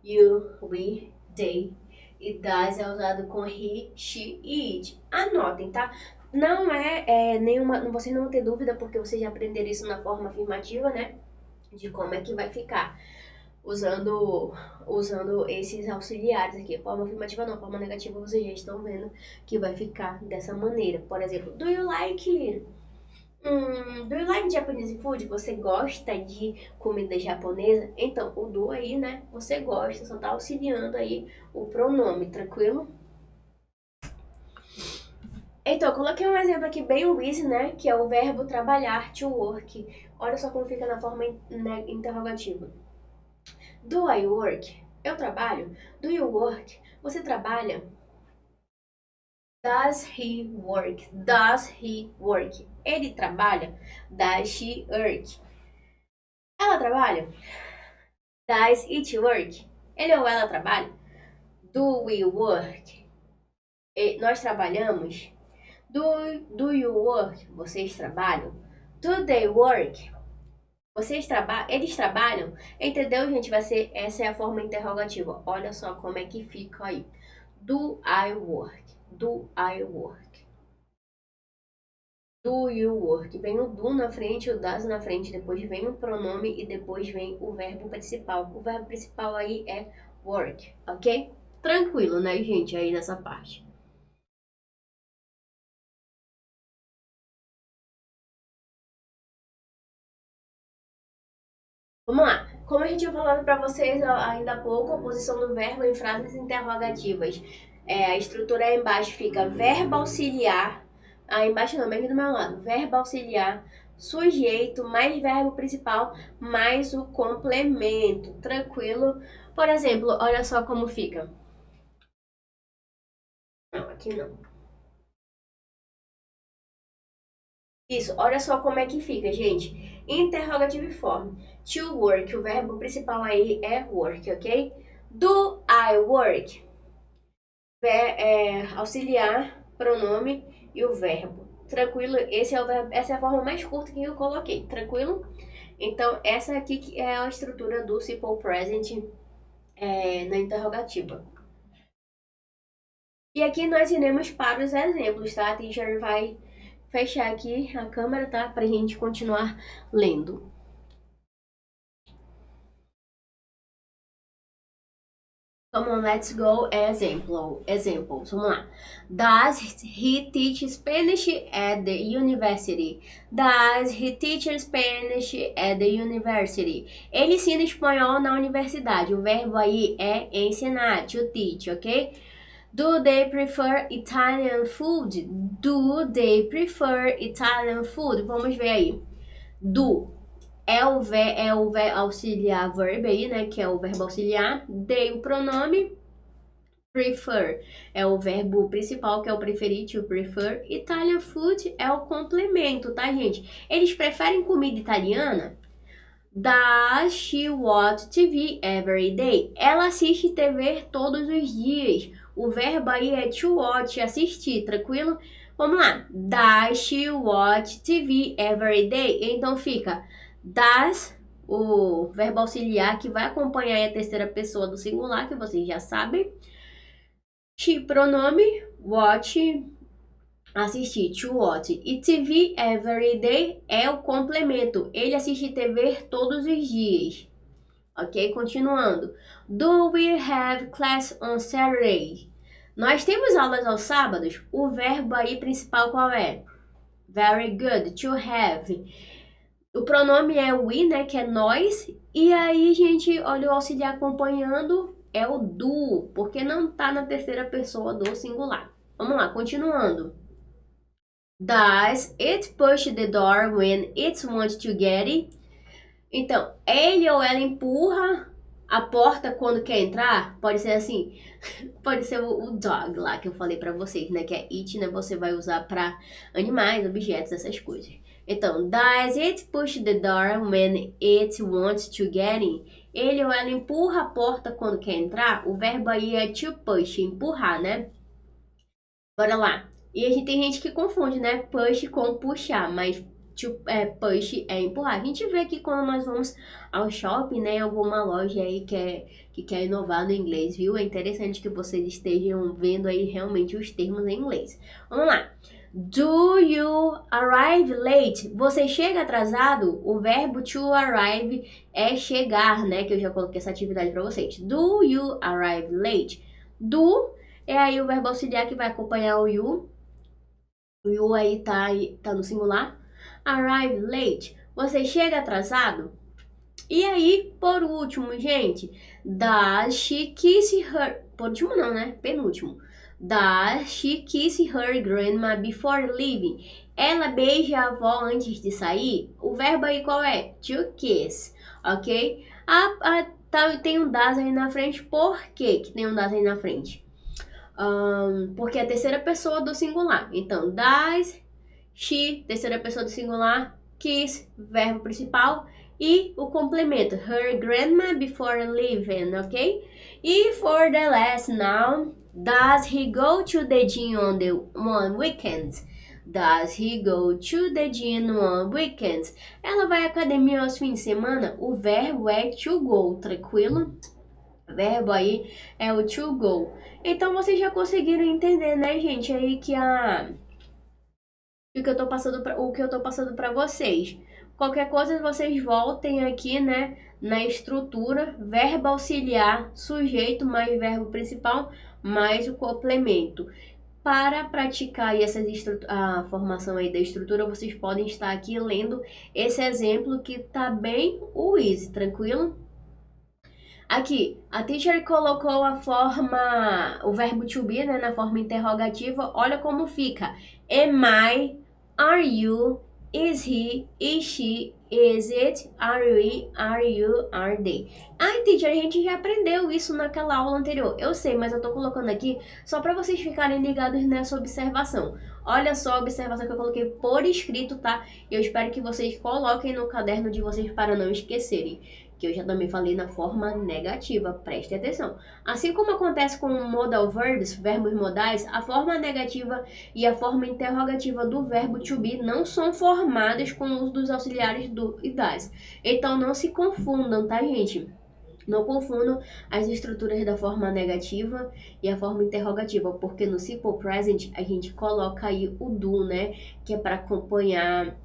you, we, they. E does é usado com he, she e it. Anotem, tá? Não é nenhuma. Vocês não vão ter dúvida, porque vocês já aprenderam isso na forma afirmativa, né? De como é que vai ficar usando esses auxiliares aqui. Forma afirmativa não, forma negativa vocês já estão vendo que vai ficar dessa maneira. Por exemplo, do you like Japanese food? Você gosta de comida japonesa? Então, o do aí, né? Você gosta, só tá auxiliando aí o pronome, tranquilo? Então, eu coloquei um exemplo aqui bem easy, né? Que é o verbo trabalhar, to work. Olha só como fica na forma interrogativa. Do I work? Eu trabalho. Do you work? Você trabalha? Does he work? Does he work? Ele trabalha? Does she work? Ela trabalha? Does it work? Ele ou ela trabalha? Do we work? Nós trabalhamos? Do you work? Vocês trabalham? Do they work? Eles trabalham? Entendeu, gente? Essa é a forma interrogativa. Olha só como é que fica aí. Do I work? Do I work? Do you work. Vem o do na frente, o das na frente, depois vem o pronome e depois vem o verbo principal. O verbo principal aí é work, ok? Tranquilo, né, gente, aí nessa parte. Vamos lá. Como a gente tinha falado para vocês ainda há pouco, a posição do verbo em frases interrogativas. A estrutura aí embaixo fica verbo auxiliar. Aí embaixo não, bem aqui do meu lado. Verbo auxiliar, sujeito, mais verbo principal, mais o complemento. Tranquilo? Por exemplo, olha só como fica. Não, aqui não. Isso, olha só como é que fica, gente. Interrogativo form. To work, o verbo principal aí é work, ok? Do I work? Auxiliar, pronome e o verbo. Tranquilo? Essa é a forma mais curta que eu coloquei. Tranquilo? Então, essa aqui que é a estrutura do simple present na interrogativa. E aqui nós iremos para os exemplos, tá? A teacher vai fechar aqui a câmera, tá? Pra gente continuar lendo. Come on, let's go. Examples. Vamos lá. Does he teach Spanish at the university? Does he teach Spanish at the university? Ele ensina espanhol na universidade. O verbo aí é ensinar, to teach, ok? Do they prefer Italian food? Do they prefer Italian food? Vamos ver aí. Do é o auxiliar verb aí, né? Que é o verbo auxiliar. They, o pronome. Prefer é o verbo principal, que é o preferir, to prefer. Italian food é o complemento, tá, gente? Eles preferem comida italiana? Does she watch TV every day? Ela assiste TV todos os dias. O verbo aí é to watch, assistir, tranquilo? Vamos lá. Does she watch TV every day? Então fica does, o verbo auxiliar que vai acompanhar a terceira pessoa do singular, que vocês já sabem. She, pronome, watch, assistir, to watch. E TV every day é o complemento. Ele assiste TV todos os dias. Ok? Continuando. Do we have class on Saturday? Nós temos aulas aos sábados. O verbo aí principal qual é? Very good. To have. O pronome é we, né? Que é nós. E aí, gente, olha o auxiliar acompanhando. É o do. Porque não tá na terceira pessoa do singular. Vamos lá, continuando. Does it push the door when it wants to get it? Então, ele ou ela empurra a porta quando quer entrar? Pode ser assim. Pode ser o dog lá que eu falei pra vocês, né? Que é it, né? Você vai usar pra animais, objetos, essas coisas. Então, does it push the door when it wants to get in? Ele ou ela empurra a porta quando quer entrar? O verbo aí é to push, empurrar, né? Bora lá. E a gente tem gente que confunde, né? Push com puxar, mas push é empurrar. A gente vê aqui quando nós vamos ao shopping, né? Alguma loja aí que quer inovar no inglês, viu? É interessante que vocês estejam vendo aí realmente os termos em inglês. Vamos lá. Do you arrive late? Você chega atrasado? O verbo to arrive é chegar, né? Que eu já coloquei essa atividade para vocês. Do you arrive late? Do é aí o verbo auxiliar que vai acompanhar o you. O you aí tá no singular. Arrive late. Você chega atrasado? E aí, por último, gente, does she kiss her... Por último não, né? Penúltimo. Does she kiss her grandma before leaving? Ela beija a avó antes de sair? O verbo aí qual é? To kiss, ok? Tem um does aí na frente. Por que tem um does aí na frente? Porque é a terceira pessoa do singular. Então, does she, terceira pessoa do singular, kiss, verbo principal, e o complemento, her grandma before leaving, ok? E for the last noun, does he go to the gym on weekends? Does he go to the gym on weekends? Ela vai à academia aos fins de semana? O verbo é to go, tranquilo? O verbo aí é o to go. Então vocês já conseguiram entender, né, gente, aí que o que eu tô passando para vocês. Qualquer coisa vocês voltem aqui, né, na estrutura, verbo auxiliar, sujeito mais verbo principal, mais o complemento. Para praticar aí a formação aí da estrutura, vocês podem estar aqui lendo esse exemplo que tá bem easy, tranquilo? Aqui, a teacher colocou o verbo to be, né, na forma interrogativa. Olha como fica. Am I? Are you? Is he? Is she? Is it? Are we? Are you? Are they? Ai, teacher, a gente já aprendeu isso naquela aula anterior. Eu sei, mas eu tô colocando aqui só para vocês ficarem ligados nessa observação. Olha só a observação que eu coloquei por escrito, tá? Eu espero que vocês coloquem no caderno de vocês para não esquecerem. Que eu já também falei na forma negativa, preste atenção. Assim como acontece com modal verbs, verbos modais, a forma negativa e a forma interrogativa do verbo to be não são formadas com o uso dos auxiliares do e das. Então não se confundam, tá, gente? Não confundam as estruturas da forma negativa e a forma interrogativa, porque no simple present a gente coloca aí o do, né? Que é para acompanhar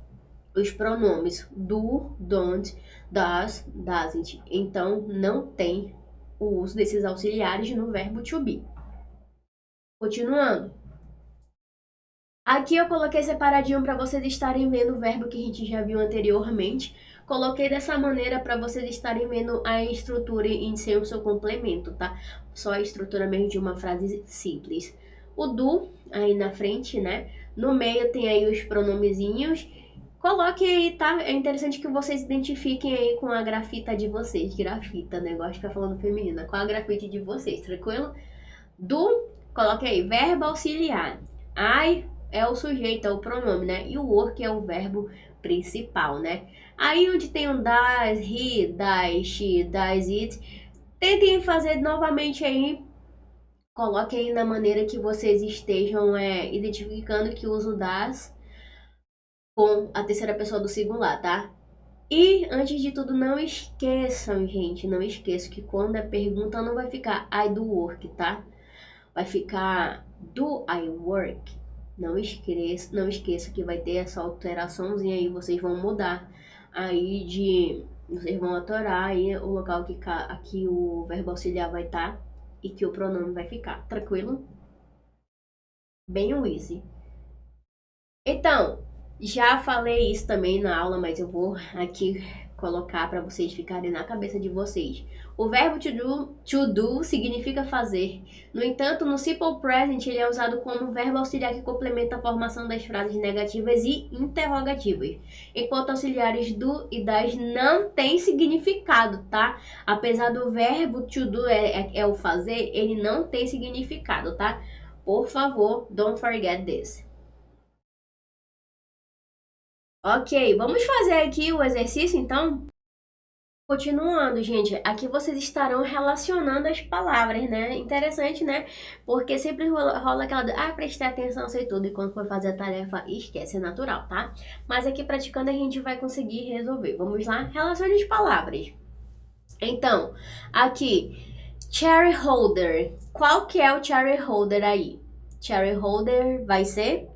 os pronomes do, don't, does, doesn't. Então, não tem o uso desses auxiliares no verbo to be. Continuando. Aqui eu coloquei separadinho para vocês estarem vendo o verbo que a gente já viu anteriormente. Coloquei dessa maneira para vocês estarem vendo a estrutura em seu complemento, tá? Só a estrutura mesmo de uma frase simples. O do aí na frente, né? No meio tem aí os pronomezinhos. Coloquem aí, tá? É interessante que vocês identifiquem aí com a grafita de vocês. Grafita, né? Gosto de ficar falando feminina. Com a grafite de vocês, tranquilo? Do, coloque aí, verbo auxiliar. I é o sujeito, é o pronome, né? E o work é o verbo principal, né? Aí onde tem o does, he, does, she, does it, tentem fazer novamente aí. Coloquem aí na maneira que vocês estejam identificando que uso das com a terceira pessoa do singular, tá? E, antes de tudo, não esqueçam, gente, não esqueçam que quando é pergunta não vai ficar I do work, tá? Vai ficar do I work. Não esqueça que vai ter essa alteraçãozinha aí, vocês vão mudar aí vocês vão alterar aí o local que aqui o verbo auxiliar vai estar e que o pronome vai ficar, tranquilo? Bem easy. Então, já falei isso também na aula, mas eu vou aqui colocar para vocês ficarem na cabeça de vocês. O verbo to do significa fazer. No entanto, no simple present ele é usado como verbo auxiliar que complementa a formação das frases negativas e interrogativas. Enquanto auxiliares do e das não têm significado, tá? Apesar do verbo to do é o fazer, ele não tem significado, tá? Por favor, don't forget this. Ok, vamos fazer aqui o exercício, então? Continuando, gente, aqui vocês estarão relacionando as palavras, né? Interessante, né? Porque sempre rola aquela prestei atenção, sei tudo, e quando for fazer a tarefa, esquece, é natural, tá? Mas aqui praticando a gente vai conseguir resolver. Vamos lá? Relacione as palavras. Então, aqui, cherry holder. Qual que é o cherry holder aí? Cherry holder vai ser...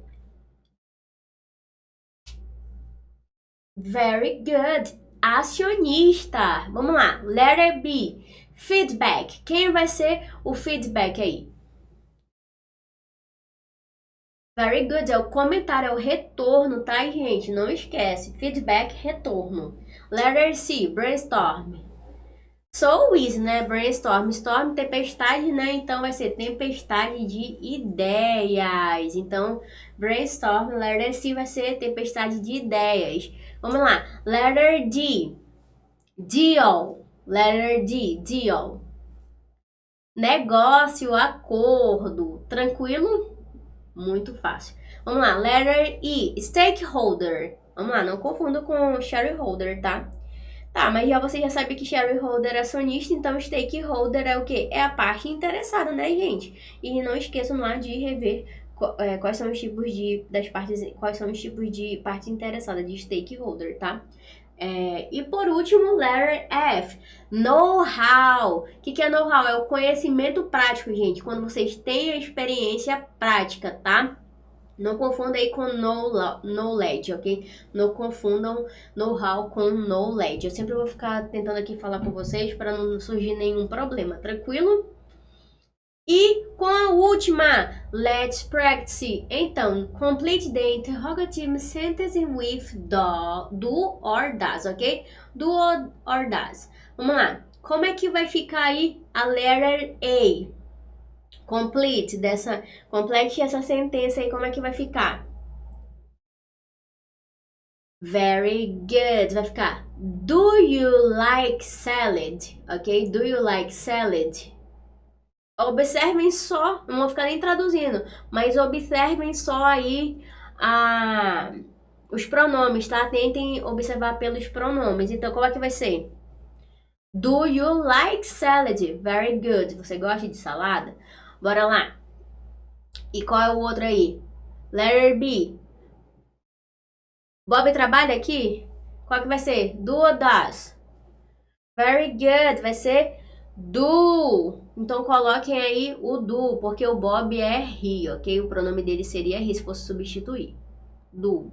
Very good. Acionista. Vamos lá. Letter B. Feedback. Quem vai ser o feedback aí? Very good. É o comentário, é o retorno, tá, gente? Não esquece. Feedback, retorno. Letter C. Brainstorm. So easy, né? Brainstorm. Storm, tempestade, né? Então vai ser tempestade de ideias. Então, brainstorm, letter C vai ser tempestade de ideias. Vamos lá. Letter D. Deal. Letter D. Deal. Negócio, acordo. Tranquilo? Muito fácil. Vamos lá. Letter E. Stakeholder. Vamos lá. Não confunda com shareholder, tá? Tá, mas você já sabe que shareholder é acionista, então stakeholder é o quê? É a parte interessada, né, gente? E não esqueçam lá de rever quais são os tipos de partes interessadas de stakeholder, tá? E por último, letter F, know-how. O que é know-how? É o conhecimento prático, gente, quando vocês têm a experiência prática, tá? Não confunda aí com knowledge, ok? Não confundam know-how com knowledge. Eu sempre vou ficar tentando aqui falar com vocês para não surgir nenhum problema, tranquilo? E com a última, let's practice. Então, complete the interrogative sentence with do or does, ok? Do or does. Vamos lá. Como é que vai ficar aí a letter A? Complete essa sentença aí, como é que vai ficar? Very good. Vai ficar do you like salad? Ok? Do you like salad? Observem só, não vou ficar nem traduzindo, mas observem só aí os pronomes, tá? Tentem observar pelos pronomes. Então, como é que vai ser? Do you like salad? Very good. Você gosta de salada? Bora lá. E qual é o outro aí? Letter B. Bob trabalha aqui? Qual que vai ser? Do ou does? Very good. Vai ser do. Então coloquem aí o do, porque o Bob é he, ok? O pronome dele seria he se fosse substituir. Do.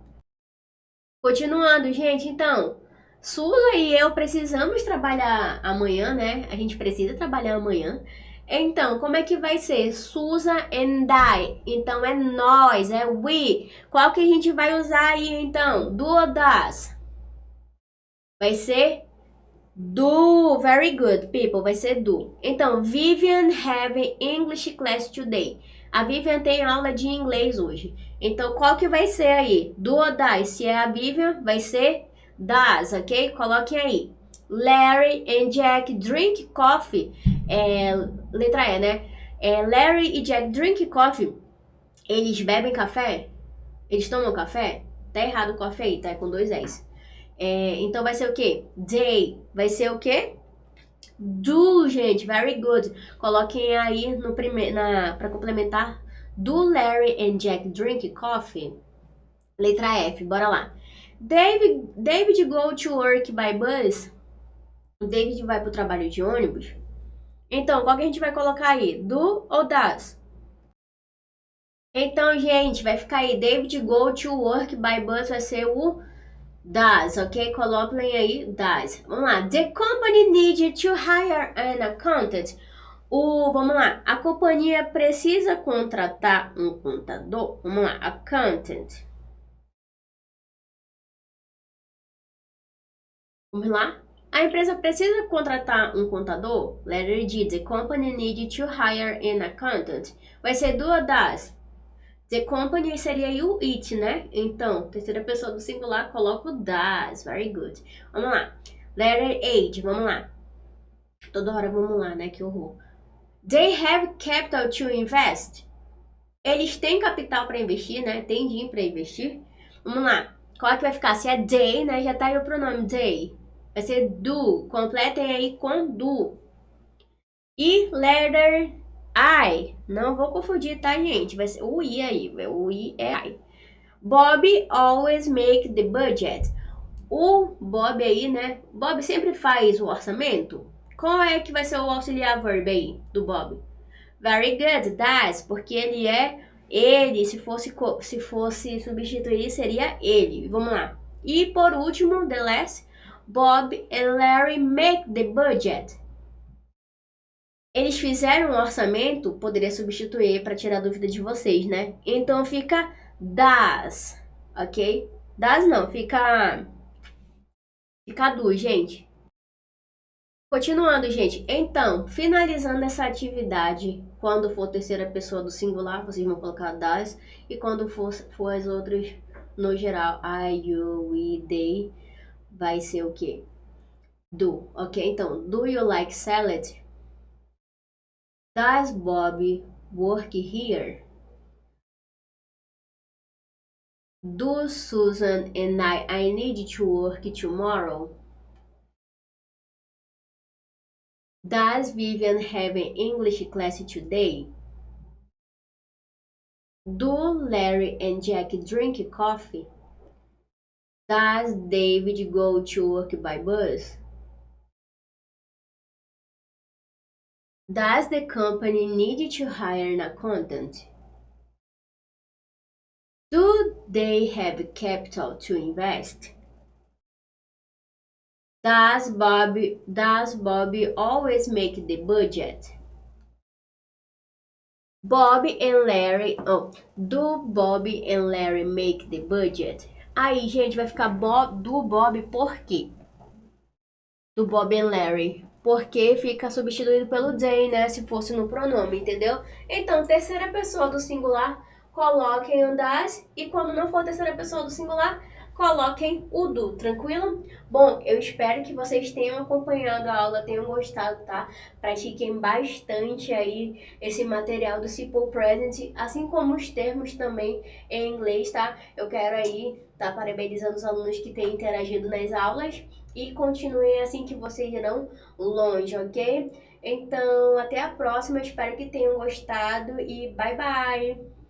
Continuando, gente, então. Sula e eu precisamos trabalhar amanhã, né? A gente precisa trabalhar amanhã. Então, como é que vai ser? Susan and I. Então, é nós, é we. Qual que a gente vai usar aí, então? Do ou das? Vai ser do. Very good, people. Vai ser do. Então, Vivian have English class today. A Vivian tem aula de inglês hoje. Então, qual que vai ser aí? Do ou das? Se é a Vivian, vai ser das, ok? Coloquem aí. Larry and Jack drink coffee. Letra E, né? Larry e Jack drink coffee. Eles bebem café? Eles tomam café? Tá errado o coffee aí, tá? Com dois S. Então vai ser o quê? They. Vai ser o quê? Do, gente. Very good. Coloquem aí no primeiro, para complementar. Do Larry and Jack drink coffee? Letra F. Bora lá. David go to work by bus? O David vai pro trabalho de ônibus? Então, qual que a gente vai colocar aí? Do ou das? Então, gente, vai ficar aí. David go to work by bus vai ser o does, ok? Coloquem aí does. Vamos lá. The company needed to hire an accountant. Vamos lá. A companhia precisa contratar um contador. Vamos lá. Accountant. Vamos lá. A empresa precisa contratar um contador? Letter D. The company needed to hire an accountant. Vai ser do ou das? The company seria aí o it, né? Então, terceira pessoa do singular, coloca o does. Very good. Vamos lá. Letter H, vamos lá. Toda hora vamos lá, né? Que horror. They have capital to invest. Eles têm capital para investir, né? Tem dinheiro para investir. Vamos lá. Qual é que vai ficar? Se é they, né? Já tá aí o pronome they. Vai ser do. Completem aí com do. E letter I. Não vou confundir, tá, gente? Vai ser o I aí. O I é I. Bob always make the budget. O Bob aí, né? Bob sempre faz o orçamento. Qual é que vai ser o auxiliar verb aí do Bob? Very good, does. Porque ele é ele. Se fosse substituir, seria ele. Vamos lá. E por último, the last. Bob and Larry make the budget. Eles fizeram um orçamento, poderia substituir para tirar a dúvida de vocês, né? Então fica das, ok? Das não, fica do, gente. Continuando, gente. Então, finalizando essa atividade, quando for terceira pessoa do singular, vocês vão colocar das. E quando for as outras, no geral, I, you, we, they, vai ser o quê? Do, ok? Então, do you like salad? Does Bob work here? Do Susan and I need to work tomorrow? Does Vivian have an English class today? Do Larry and Jack drink coffee? Does David go to work by bus? Does the company need to hire an accountant? Do they have capital to invest? Does Bobby always make the budget? Do Bobby and Larry make the budget? Aí, gente, vai ficar do Bob por quê? Do Bob and Larry. Porque fica substituído pelo they, né? Se fosse no pronome, entendeu? Então, terceira pessoa do singular, coloquem o das. E quando não for terceira pessoa do singular, coloquem o do, tranquilo? Bom, eu espero que vocês tenham acompanhado a aula, tenham gostado, tá? Pratiquem bastante aí esse material do Simple Present, assim como os termos também em inglês, tá? Eu quero aí tá parabenizando os alunos que têm interagido nas aulas e continuem assim que vocês irão longe, ok? Então, até a próxima, espero que tenham gostado e bye bye!